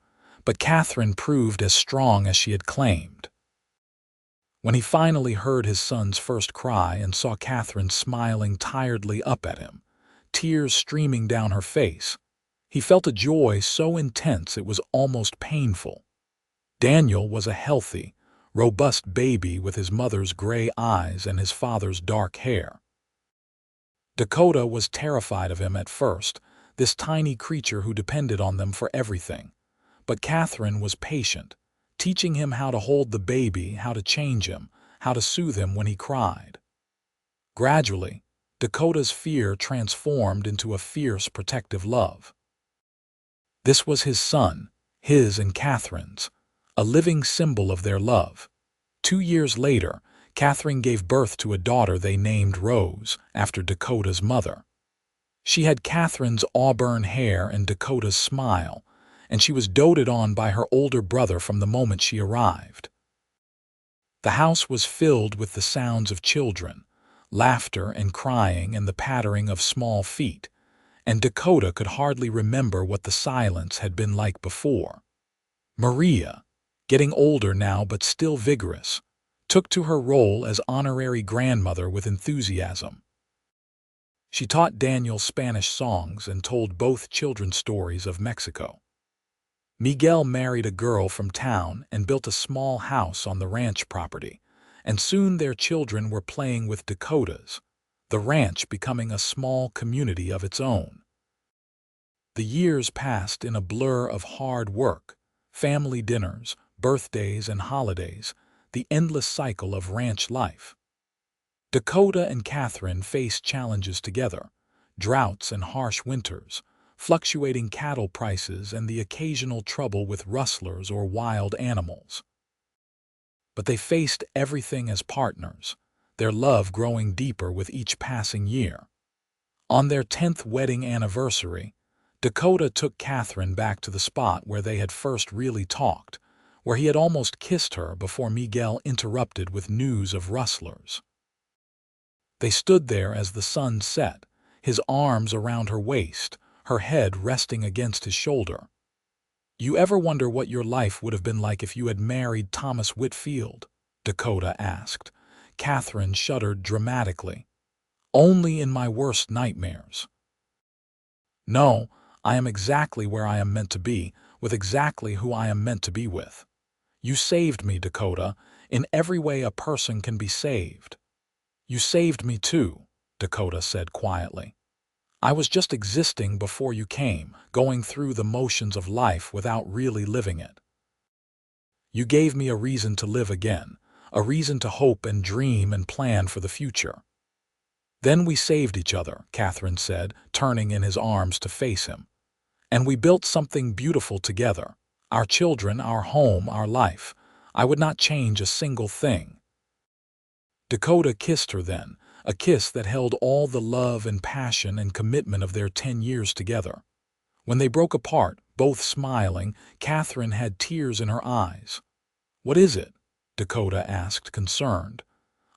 but Catherine proved as strong as she had claimed. When he finally heard his son's first cry and saw Catherine smiling tiredly up at him, tears streaming down her face, he felt a joy so intense it was almost painful. Daniel was a healthy, robust baby with his mother's gray eyes and his father's dark hair. Dakota was terrified of him at first, this tiny creature who depended on them for everything. But Catherine was patient, teaching him how to hold the baby, how to change him, how to soothe him when he cried. Gradually, Dakota's fear transformed into a fierce protective love. This was his son, his and Catherine's, a living symbol of their love. 2 years later, Catherine gave birth to a daughter they named Rose, after Dakota's mother. She had Catherine's auburn hair and Dakota's smile, and she was doted on by her older brother from the moment she arrived. The house was filled with the sounds of children, laughter and crying and the pattering of small feet, and Dakota could hardly remember what the silence had been like before. Maria, getting older now but still vigorous, took to her role as honorary grandmother with enthusiasm. She taught Daniel Spanish songs and told both children stories of Mexico. Miguel married a girl from town and built a small house on the ranch property, and soon their children were playing with Dakota's, the ranch becoming a small community of its own. The years passed in a blur of hard work, family dinners, birthdays and holidays, the endless cycle of ranch life. Dakota and Catherine faced challenges together, droughts and harsh winters, fluctuating cattle prices and the occasional trouble with rustlers or wild animals. But they faced everything as partners, their love growing deeper with each passing year. On their 10th wedding anniversary, Dakota took Catherine back to the spot where they had first really talked, where he had almost kissed her before Miguel interrupted with news of rustlers. They stood there as the sun set, his arms around her waist, her head resting against his shoulder. "You ever wonder what your life would have been like if you had married Thomas Whitfield?" Dakota asked. Catherine shuddered dramatically. "Only in my worst nightmares. No, I am exactly where I am meant to be, with exactly who I am meant to be with. You saved me, Dakota, in every way a person can be saved." "You saved me too," Dakota said quietly. "I was just existing before you came, going through the motions of life without really living it. You gave me a reason to live again, a reason to hope and dream and plan for the future." "Then we saved each other," Catherine said, turning in his arms to face him. "And we built something beautiful together. Our children, our home, our life. I would not change a single thing." Dakota kissed her then, a kiss that held all the love and passion and commitment of their 10 years together. When they broke apart, both smiling, Catherine had tears in her eyes. "What is it?" Dakota asked, concerned.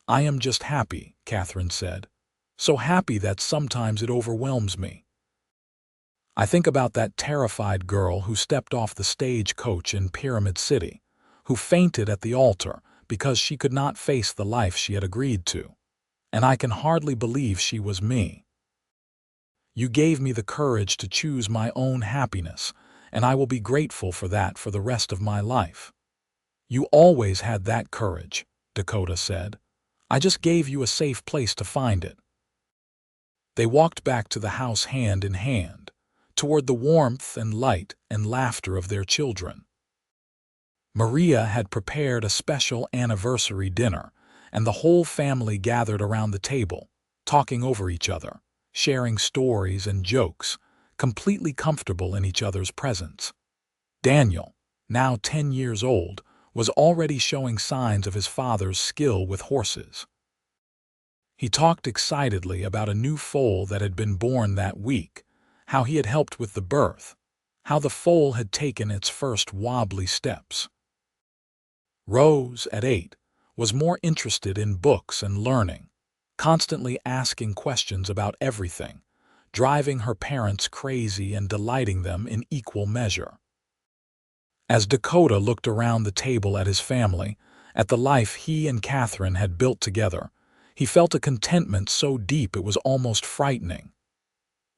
"I am just happy," Catherine said. "So happy that sometimes it overwhelms me. I think about that terrified girl who stepped off the stagecoach in Pyramid City, who fainted at the altar because she could not face the life she had agreed to. And I can hardly believe she was me. You gave me the courage to choose my own happiness, and I will be grateful for that for the rest of my life." "You always had that courage," Dakota said. "I just gave you a safe place to find it." They walked back to the house hand in hand, toward the warmth and light and laughter of their children. Maria had prepared a special anniversary dinner, and the whole family gathered around the table, talking over each other, sharing stories and jokes, completely comfortable in each other's presence. Daniel, now 10 years old, was already showing signs of his father's skill with horses. He talked excitedly about a new foal that had been born that week, how he had helped with the birth, how the foal had taken its first wobbly steps. Rose, at 8, was more interested in books and learning, constantly asking questions about everything, driving her parents crazy and delighting them in equal measure. As Dakota looked around the table at his family, at the life he and Catherine had built together, he felt a contentment so deep it was almost frightening.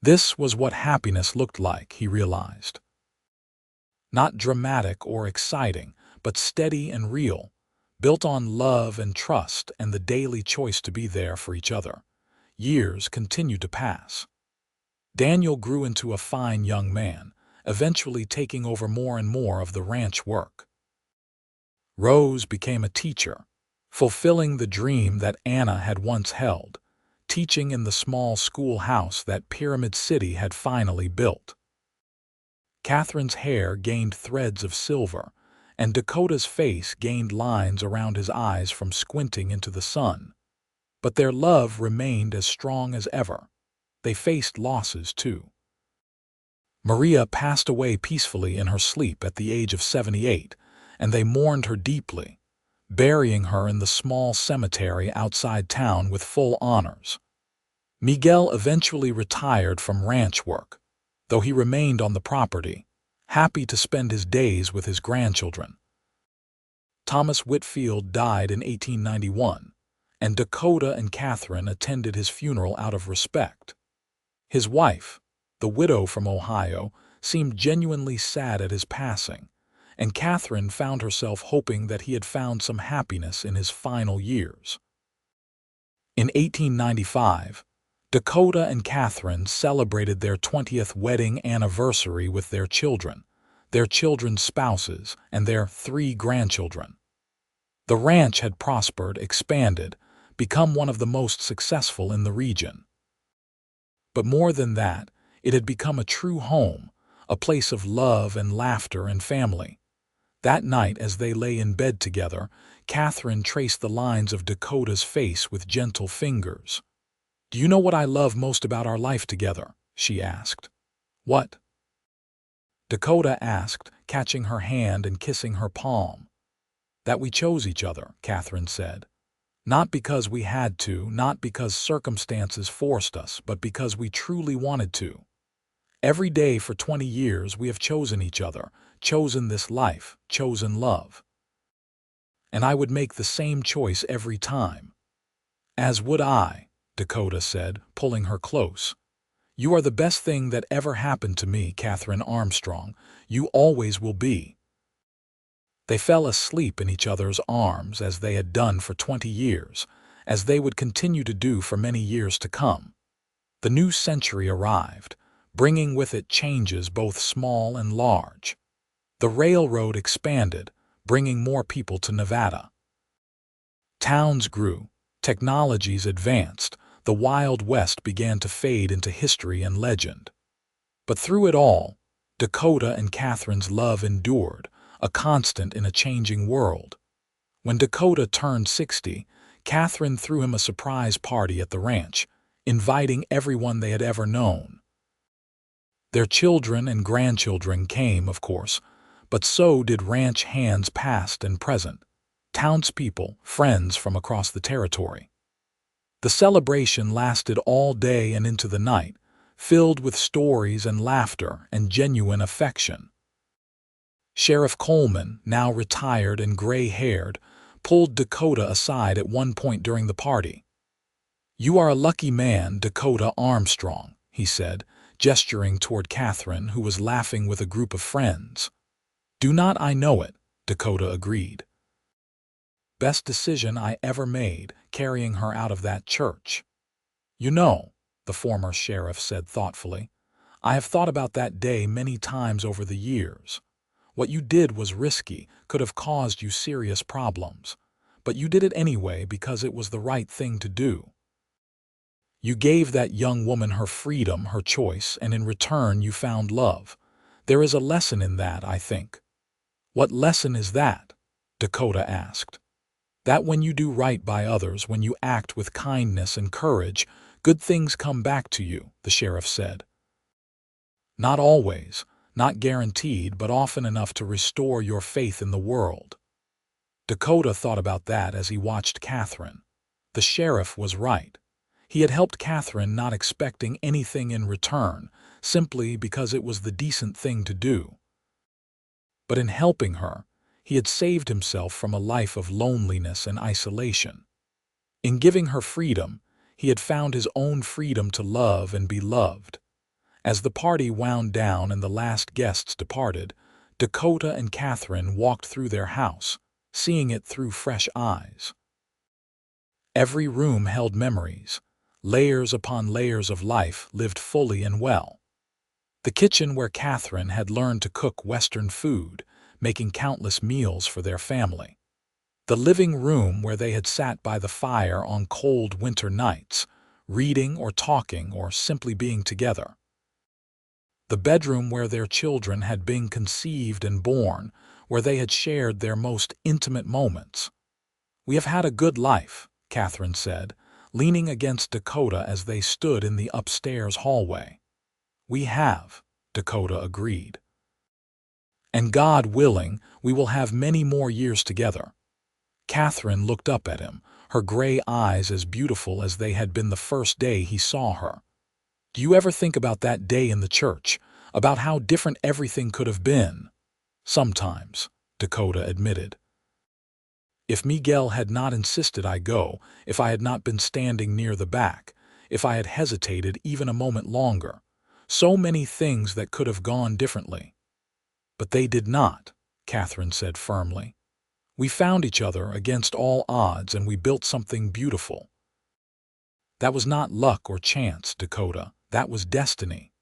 This was what happiness looked like, he realized. Not dramatic or exciting, but steady and real, built on love and trust and the daily choice to be there for each other. Years continued to pass. Daniel grew into a fine young man, eventually taking over more and more of the ranch work. Rose became a teacher, fulfilling the dream that Anna had once held, teaching in the small schoolhouse that Pyramid City had finally built. Catherine's hair gained threads of silver, and Dakota's face gained lines around his eyes from squinting into the sun. But their love remained as strong as ever. They faced losses, too. Maria passed away peacefully in her sleep at the age of 78, and they mourned her deeply, burying her in the small cemetery outside town with full honors. Miguel eventually retired from ranch work, though he remained on the property, happy to spend his days with his grandchildren. Thomas Whitfield died in 1891, and Dakota and Catherine attended his funeral out of respect. His wife, the widow from Ohio, seemed genuinely sad at his passing, and Catherine found herself hoping that he had found some happiness in his final years. In 1895, Dakota and Catherine celebrated their 20th wedding anniversary with their children's spouses, and their 3 grandchildren. The ranch had prospered, expanded, become one of the most successful in the region. But more than that, it had become a true home, a place of love and laughter and family. That night, as they lay in bed together, Catherine traced the lines of Dakota's face with gentle fingers. "Do you know what I love most about our life together?" she asked. "What?" Dakota asked, catching her hand and kissing her palm. "That we chose each other," Catherine said. "Not because we had to, not because circumstances forced us, but because we truly wanted to. Every day for 20 years we have chosen each other, chosen this life, chosen love. And I would make the same choice every time." "As would I," Dakota said, pulling her close. "You are the best thing that ever happened to me, Catherine Armstrong. You always will be." They fell asleep in each other's arms, as they had done for 20 years, as they would continue to do for many years to come. The new century arrived, bringing with it changes both small and large. The railroad expanded, bringing more people to Nevada. Towns grew, technologies advanced, the Wild West began to fade into history and legend. But through it all, Dakota and Catherine's love endured, a constant in a changing world. When Dakota turned 60, Catherine threw him a surprise party at the ranch, inviting everyone they had ever known. Their children and grandchildren came, of course, but so did ranch hands past and present, townspeople, friends from across the territory. The celebration lasted all day and into the night, filled with stories and laughter and genuine affection. Sheriff Coleman, now retired and gray-haired, pulled Dakota aside at one point during the party. "You are a lucky man, Dakota Armstrong," he said, gesturing toward Catherine, who was laughing with a group of friends. "Do not I know it," Dakota agreed. "Best decision I ever made, carrying her out of that church." "You know," the former sheriff said thoughtfully, "I have thought about that day many times over the years. What you did was risky, could have caused you serious problems. But you did it anyway because it was the right thing to do. You gave that young woman her freedom, her choice, and in return you found love. There is a lesson in that, I think." "What lesson is that?" Dakota asked. "That when you do right by others, when you act with kindness and courage, good things come back to you," the sheriff said. "Not always, not guaranteed, but often enough to restore your faith in the world." Dakota thought about that as he watched Catherine. The sheriff was right. He had helped Catherine not expecting anything in return, simply because it was the decent thing to do. But in helping her, he had saved himself from a life of loneliness and isolation. In giving her freedom, he had found his own freedom to love and be loved. As the party wound down and the last guests departed, Dakota and Catherine walked through their house, seeing it through fresh eyes. Every room held memories, layers upon layers of life lived fully and well. The kitchen where Catherine had learned to cook Western food, making countless meals for their family. The living room where they had sat by the fire on cold winter nights, reading or talking or simply being together. The bedroom where their children had been conceived and born, where they had shared their most intimate moments. "We have had a good life," Catherine said, leaning against Dakota as they stood in the upstairs hallway. "We have," Dakota agreed. "And God willing, we will have many more years together." Catherine looked up at him, her gray eyes as beautiful as they had been the first day he saw her. "Do you ever think about that day in the church, about how different everything could have been?" "Sometimes," Dakota admitted. "If Miguel had not insisted I go, if I had not been standing near the back, if I had hesitated even a moment longer, so many things that could have gone differently." "But they did not," Catherine said firmly. "We found each other against all odds and we built something beautiful." That was not luck or chance, Dakota. That was destiny.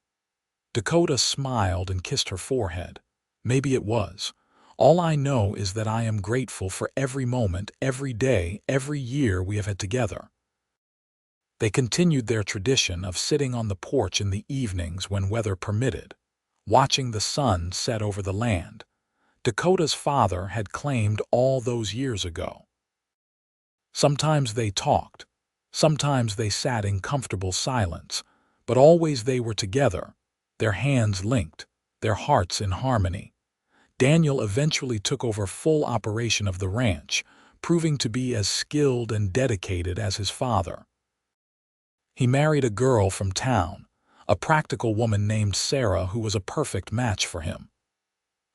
Dakota smiled and kissed her forehead. Maybe it was. All I know is that I am grateful for every moment, every day, every year we have had together. They continued their tradition of sitting on the porch in the evenings when weather permitted, watching the sun set over the land Dakota's father had claimed all those years ago. Sometimes they talked, sometimes they sat in comfortable silence, but always they were together, their hands linked, their hearts in harmony. Daniel eventually took over full operation of the ranch, proving to be as skilled and dedicated as his father. He married a girl from town, a practical woman named Sarah who was a perfect match for him.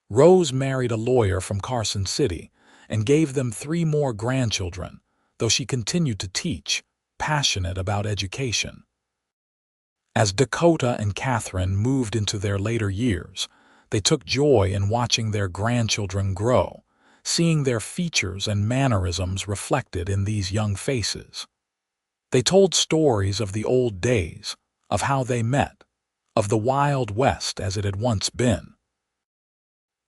Rose married a lawyer from Carson City and gave them 3 more grandchildren, though she continued to teach, passionate about education. As Dakota and Catherine moved into their later years, they took joy in watching their grandchildren grow, seeing their features and mannerisms reflected in these young faces. They told stories of the old days, of how they met, of the Wild West as it had once been.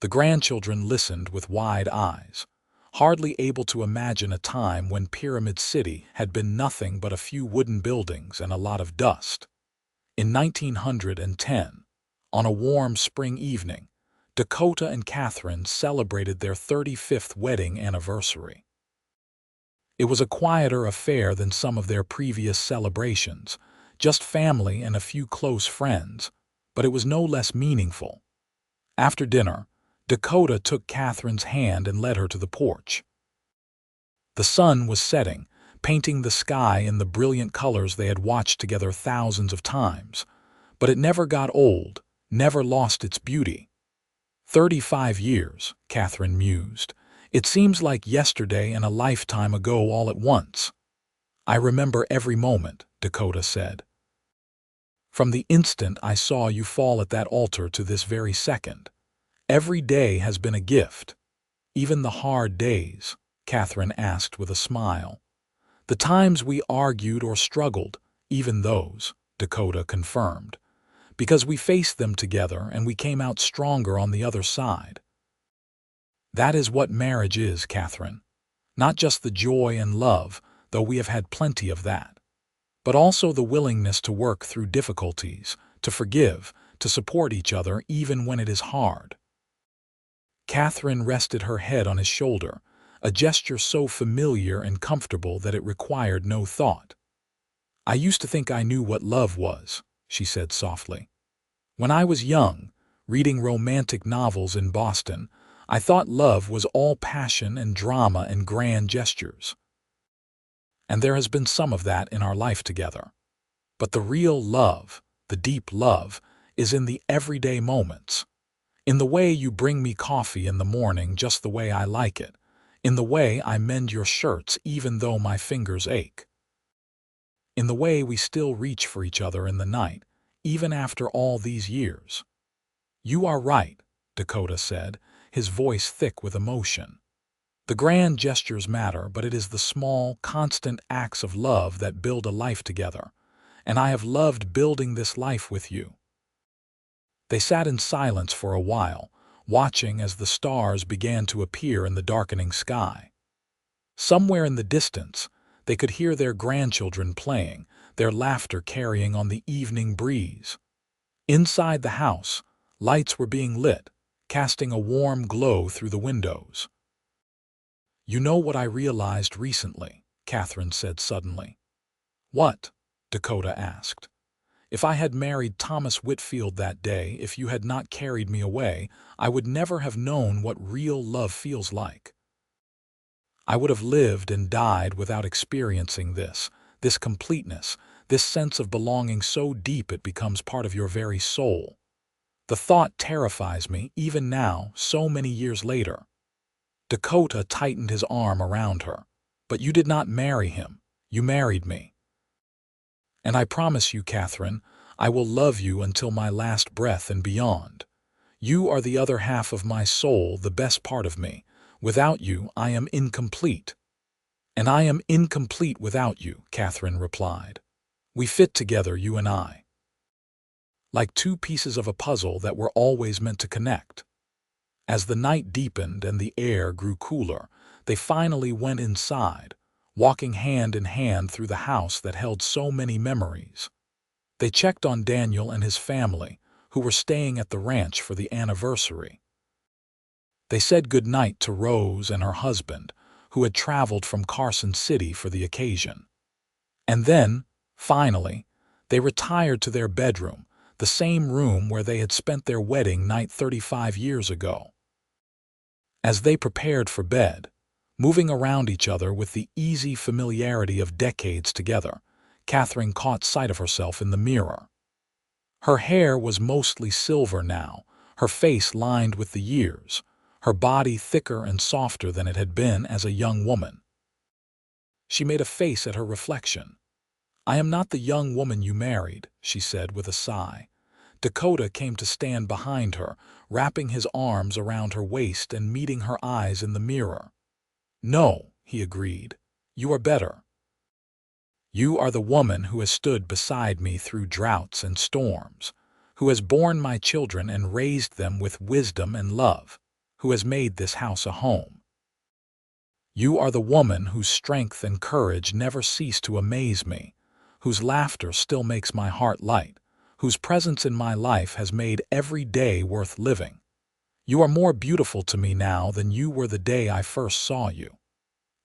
The grandchildren listened with wide eyes, hardly able to imagine a time when Pyramid City had been nothing but a few wooden buildings and a lot of dust. In 1910, on a warm spring evening, Dakota and Catherine celebrated their 35th wedding anniversary. It was a quieter affair than some of their previous celebrations, just family and a few close friends, but it was no less meaningful. After dinner, Dakota took Catherine's hand and led her to the porch. The sun was setting, painting the sky in the brilliant colors they had watched together thousands of times, but it never got old, never lost its beauty. 35 years, Catherine mused. It seems like yesterday and a lifetime ago all at once. I remember every moment, Dakota said. From the instant I saw you fall at that altar to this very second. Every day has been a gift. Even the hard days, Catherine asked with a smile. The times we argued or struggled, even those, Dakota confirmed. Because we faced them together and we came out stronger on the other side. That is what marriage is, Catherine. Not just the joy and love, though we have had plenty of that, but also the willingness to work through difficulties, to forgive, to support each other even when it is hard. Catherine rested her head on his shoulder, a gesture so familiar and comfortable that it required no thought. I used to think I knew what love was, she said softly. When I was young, reading romantic novels in Boston, I thought love was all passion and drama and grand gestures. And there has been some of that in our life together. But the real love, the deep love, is in the everyday moments. In the way you bring me coffee in the morning just the way I like it. In the way I mend your shirts even though my fingers ache. In the way we still reach for each other in the night, even after all these years. You are right, Dakota said, his voice thick with emotion. The grand gestures matter, but it is the small, constant acts of love that build a life together, and I have loved building this life with you. They sat in silence for a while, watching as the stars began to appear in the darkening sky. Somewhere in the distance, they could hear their grandchildren playing, their laughter carrying on the evening breeze. Inside the house, lights were being lit, casting a warm glow through the windows. You know what I realized recently, Catherine said suddenly. What? Dakota asked. If I had married Thomas Whitfield that day, if you had not carried me away, I would never have known what real love feels like. I would have lived and died without experiencing this completeness, this sense of belonging so deep it becomes part of your very soul. The thought terrifies me, even now, so many years later. Dakota tightened his arm around her. But you did not marry him. You married me. And I promise you, Catherine, I will love you until my last breath and beyond. You are the other half of my soul, the best part of me. Without you, I am incomplete. And I am incomplete without you, Catherine replied. We fit together, you and I, like two pieces of a puzzle that were always meant to connect. As the night deepened and the air grew cooler, they finally went inside, walking hand in hand through the house that held so many memories. They checked on Daniel and his family, who were staying at the ranch for the anniversary. They said goodnight to Rose and her husband, who had traveled from Carson City for the occasion. And then, finally, they retired to their bedroom, the same room where they had spent their wedding night 35 years ago. As they prepared for bed, moving around each other with the easy familiarity of decades together, Catherine caught sight of herself in the mirror. Her hair was mostly silver now, her face lined with the years, her body thicker and softer than it had been as a young woman. She made a face at her reflection. "I am not the young woman you married," she said with a sigh. Dakota came to stand behind her, wrapping his arms around her waist and meeting her eyes in the mirror. "No," he agreed, "you are better. You are the woman who has stood beside me through droughts and storms, who has borne my children and raised them with wisdom and love, who has made this house a home. You are the woman whose strength and courage never cease to amaze me, whose laughter still makes my heart light, whose presence in my life has made every day worth living. You are more beautiful to me now than you were the day I first saw you."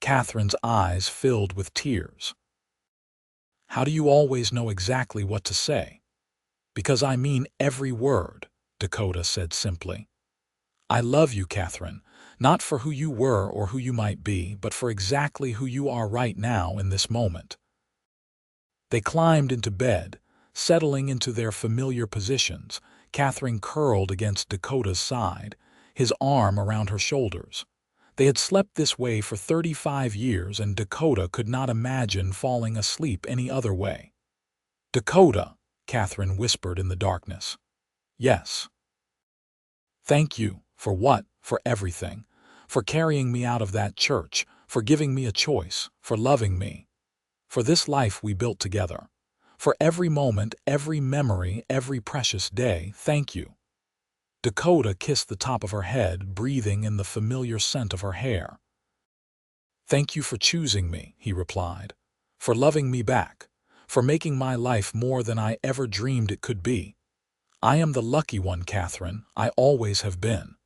Catherine's eyes filled with tears. "How do you always know exactly what to say?" "Because I mean every word," Dakota said simply. "I love you, Catherine, not for who you were or who you might be, but for exactly who you are right now in this moment." They climbed into bed, settling into their familiar positions, Catherine curled against Dakota's side, his arm around her shoulders. They had slept this way for 35 years, and Dakota could not imagine falling asleep any other way. "Dakota," Catherine whispered in the darkness. "Yes." "Thank you. For what? For everything. For carrying me out of that church, for giving me a choice, for loving me. For this life we built together. For every moment, every memory, every precious day, thank you." Dakota kissed the top of her head, breathing in the familiar scent of her hair. "Thank you for choosing me," he replied, "for loving me back, for making my life more than I ever dreamed it could be. I am the lucky one, Catherine, I always have been."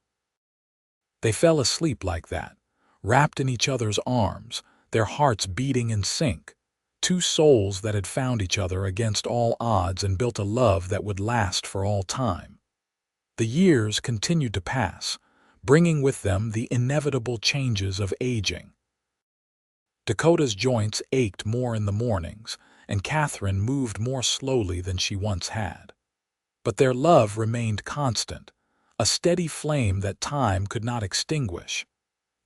They fell asleep like that, wrapped in each other's arms, their hearts beating in sync, two souls that had found each other against all odds and built a love that would last for all time. The years continued to pass, bringing with them the inevitable changes of aging. Dakota's joints ached more in the mornings, and Catherine moved more slowly than she once had. But their love remained constant, a steady flame that time could not extinguish.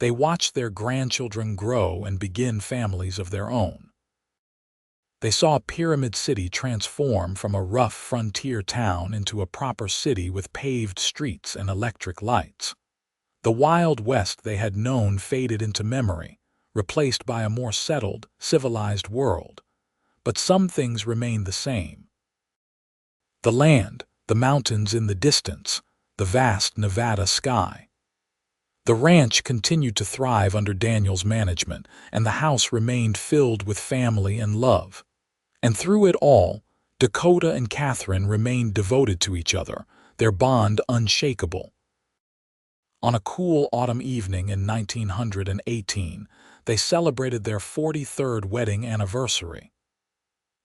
They watched their grandchildren grow and begin families of their own. They saw Pyramid City transform from a rough frontier town into a proper city with paved streets and electric lights. The Wild West they had known faded into memory, replaced by a more settled, civilized world. But some things remained the same. The land, the mountains in the distance, the vast Nevada sky. The ranch continued to thrive under Daniel's management, and the house remained filled with family and love. And through it all, Dakota and Catherine remained devoted to each other, their bond unshakable. On a cool autumn evening in 1918, they celebrated their 43rd wedding anniversary.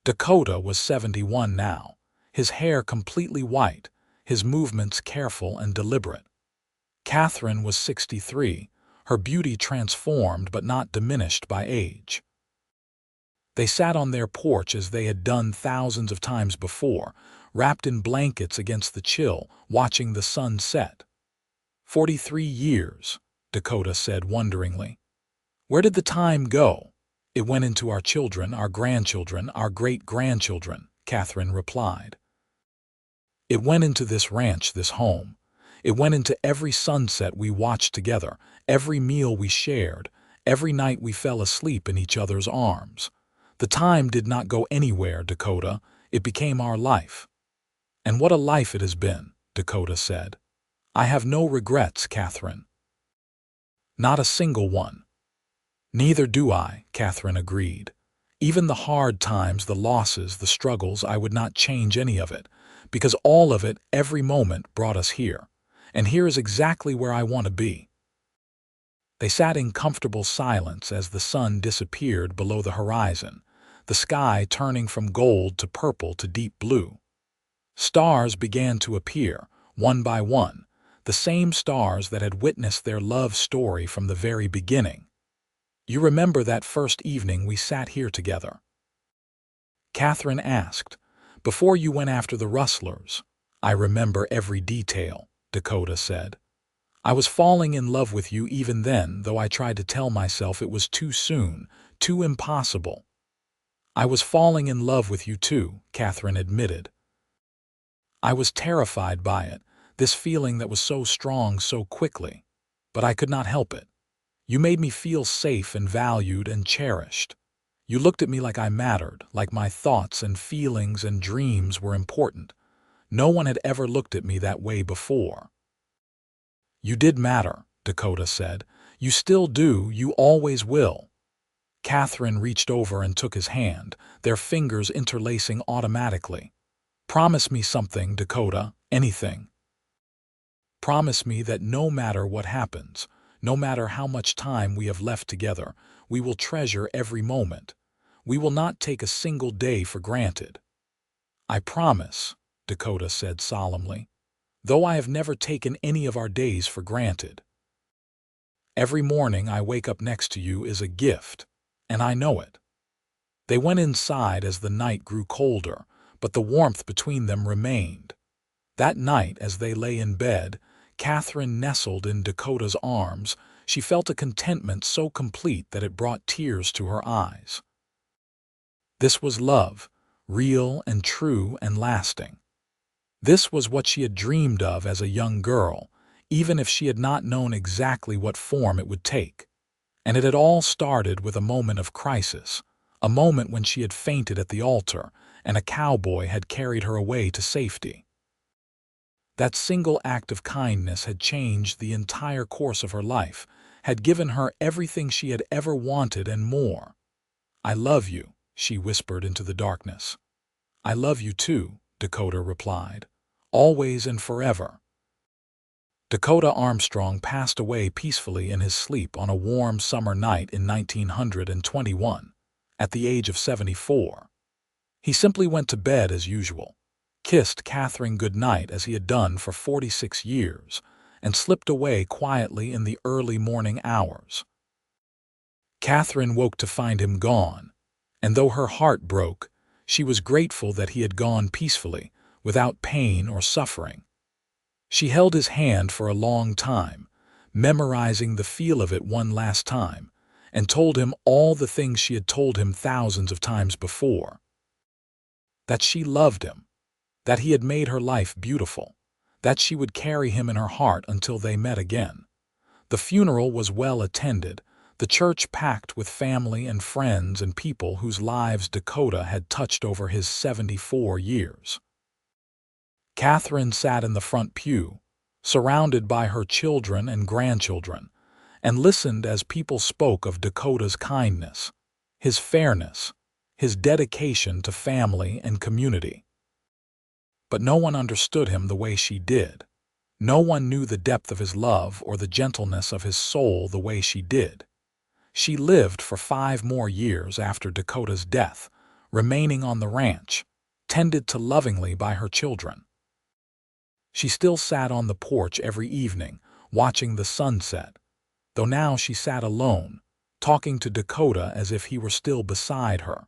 Dakota was 71 now, his hair completely white, his movements careful and deliberate. Catherine was 63, her beauty transformed but not diminished by age. They sat on their porch as they had done thousands of times before, wrapped in blankets against the chill, watching the sun set. 43 years, Dakota said wonderingly. "Where did the time go?" "It went into our children, our grandchildren, our great-grandchildren," Catherine replied. "It went into this ranch, this home. It went into every sunset we watched together, every meal we shared, every night we fell asleep in each other's arms. The time did not go anywhere, Dakota. It became our life. And what a life it has been, Dakota said. I have no regrets, Catherine. Not a single one. Neither do I, Catherine agreed. Even the hard times, the losses, the struggles, I would not change any of it, because all of it, every moment, brought us here. And here is exactly where I want to be. They sat in comfortable silence as the sun disappeared below the horizon, the sky turning from gold to purple to deep blue. Stars began to appear, one by one, the same stars that had witnessed their love story from the very beginning. You remember that first evening we sat here together? Catherine asked. Before you went after the rustlers. I remember every detail, Dakota said. I was falling in love with you even then, though I tried to tell myself it was too soon, too impossible. I was falling in love with you too, Catherine admitted. I was terrified by it, this feeling that was so strong so quickly, but I could not help it. You made me feel safe and valued and cherished. You looked at me like I mattered, like my thoughts and feelings and dreams were important. No one had ever looked at me that way before. You did matter, Dakota said. You still do, you always will. Catherine reached over and took his hand, their fingers interlacing automatically. Promise me something, Dakota, anything. Promise me that no matter what happens, no matter how much time we have left together, we will treasure every moment. We will not take a single day for granted. I promise, Dakota said solemnly, though I have never taken any of our days for granted. Every morning I wake up next to you is a gift, and I know it. They went inside as the night grew colder, but the warmth between them remained. That night, as they lay in bed, Catherine nestled in Dakota's arms. She felt a contentment so complete that it brought tears to her eyes. This was love, real and true and lasting. This was what she had dreamed of as a young girl, even if she had not known exactly what form it would take. And it had all started with a moment of crisis, a moment when she had fainted at the altar and a cowboy had carried her away to safety. That single act of kindness had changed the entire course of her life, had given her everything she had ever wanted and more. I love you, she whispered into the darkness. I love you too, Dakota replied. Always and forever. Dakota Armstrong passed away peacefully in his sleep on a warm summer night in 1921, at the age of 74. He simply went to bed as usual, kissed Catherine goodnight as he had done for 46 years, and slipped away quietly in the early morning hours. Catherine woke to find him gone, and though her heart broke, she was grateful that he had gone peacefully, without pain or suffering. She held his hand for a long time, memorizing the feel of it one last time, and told him all the things she had told him thousands of times before. That she loved him, that he had made her life beautiful, that she would carry him in her heart until they met again. The funeral was well attended, the church packed with family and friends and people whose lives Dakota had touched over his 74 years. Catherine sat in the front pew, surrounded by her children and grandchildren, and listened as people spoke of Dakota's kindness, his fairness, his dedication to family and community. But no one understood him the way she did. No one knew the depth of his love or the gentleness of his soul the way she did. She lived for 5 more years after Dakota's death, remaining on the ranch, tended to lovingly by her children. She still sat on the porch every evening, watching the sunset, though now she sat alone, talking to Dakota as if he were still beside her.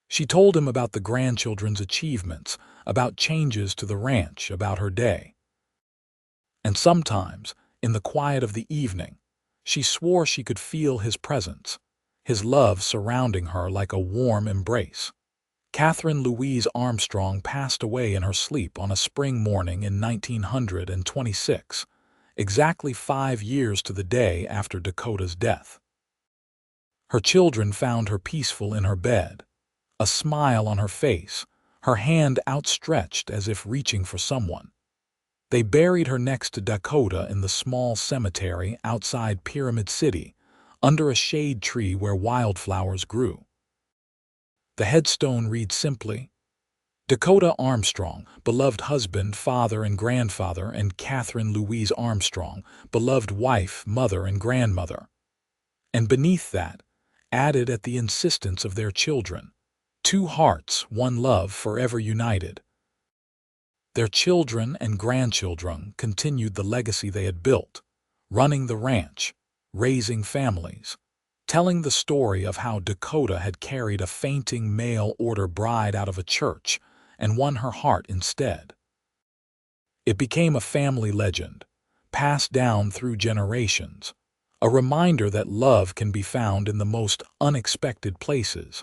She told him about the grandchildren's achievements, about changes to the ranch, about her day. And sometimes, in the quiet of the evening, she swore she could feel his presence, his love surrounding her like a warm embrace. Catherine Louise Armstrong passed away in her sleep on a spring morning in 1926, exactly 5 years to the day after Dakota's death. Her children found her peaceful in her bed, a smile on her face, her hand outstretched as if reaching for someone. They buried her next to Dakota in the small cemetery outside Pyramid City, under a shade tree where wildflowers grew. The headstone reads simply, Dakota Armstrong, beloved husband, father, and grandfather, and Catherine Louise Armstrong, beloved wife, mother, and grandmother. And beneath that, added at the insistence of their children, 2 hearts, 1 love, forever united. Their children and grandchildren continued the legacy they had built, running the ranch, raising families, telling the story of how Dakota had carried a fainting mail-order bride out of a church and won her heart instead. It became a family legend, passed down through generations, a reminder that love can be found in the most unexpected places,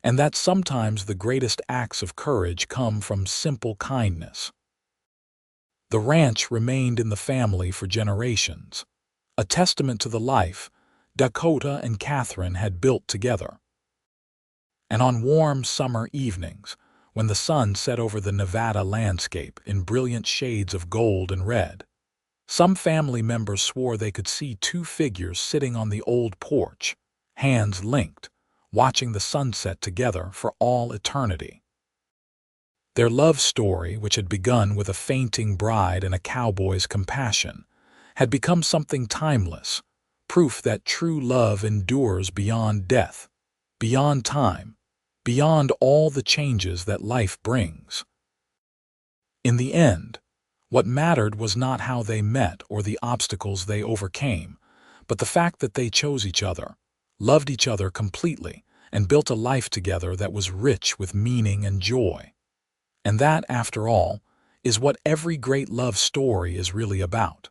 and that sometimes the greatest acts of courage come from simple kindness. The ranch remained in the family for generations, a testament to the life Dakota and Catherine had built together. And on warm summer evenings, when the sun set over the Nevada landscape in brilliant shades of gold and red, some family members swore they could see 2 figures sitting on the old porch, hands linked, watching the sunset together for all eternity. Their love story, which had begun with a fainting bride and a cowboy's compassion, had become something timeless, proof that true love endures beyond death, beyond time, beyond all the changes that life brings. In the end, what mattered was not how they met or the obstacles they overcame, but the fact that they chose each other, loved each other completely, and built a life together that was rich with meaning and joy. And that, after all, is what every great love story is really about.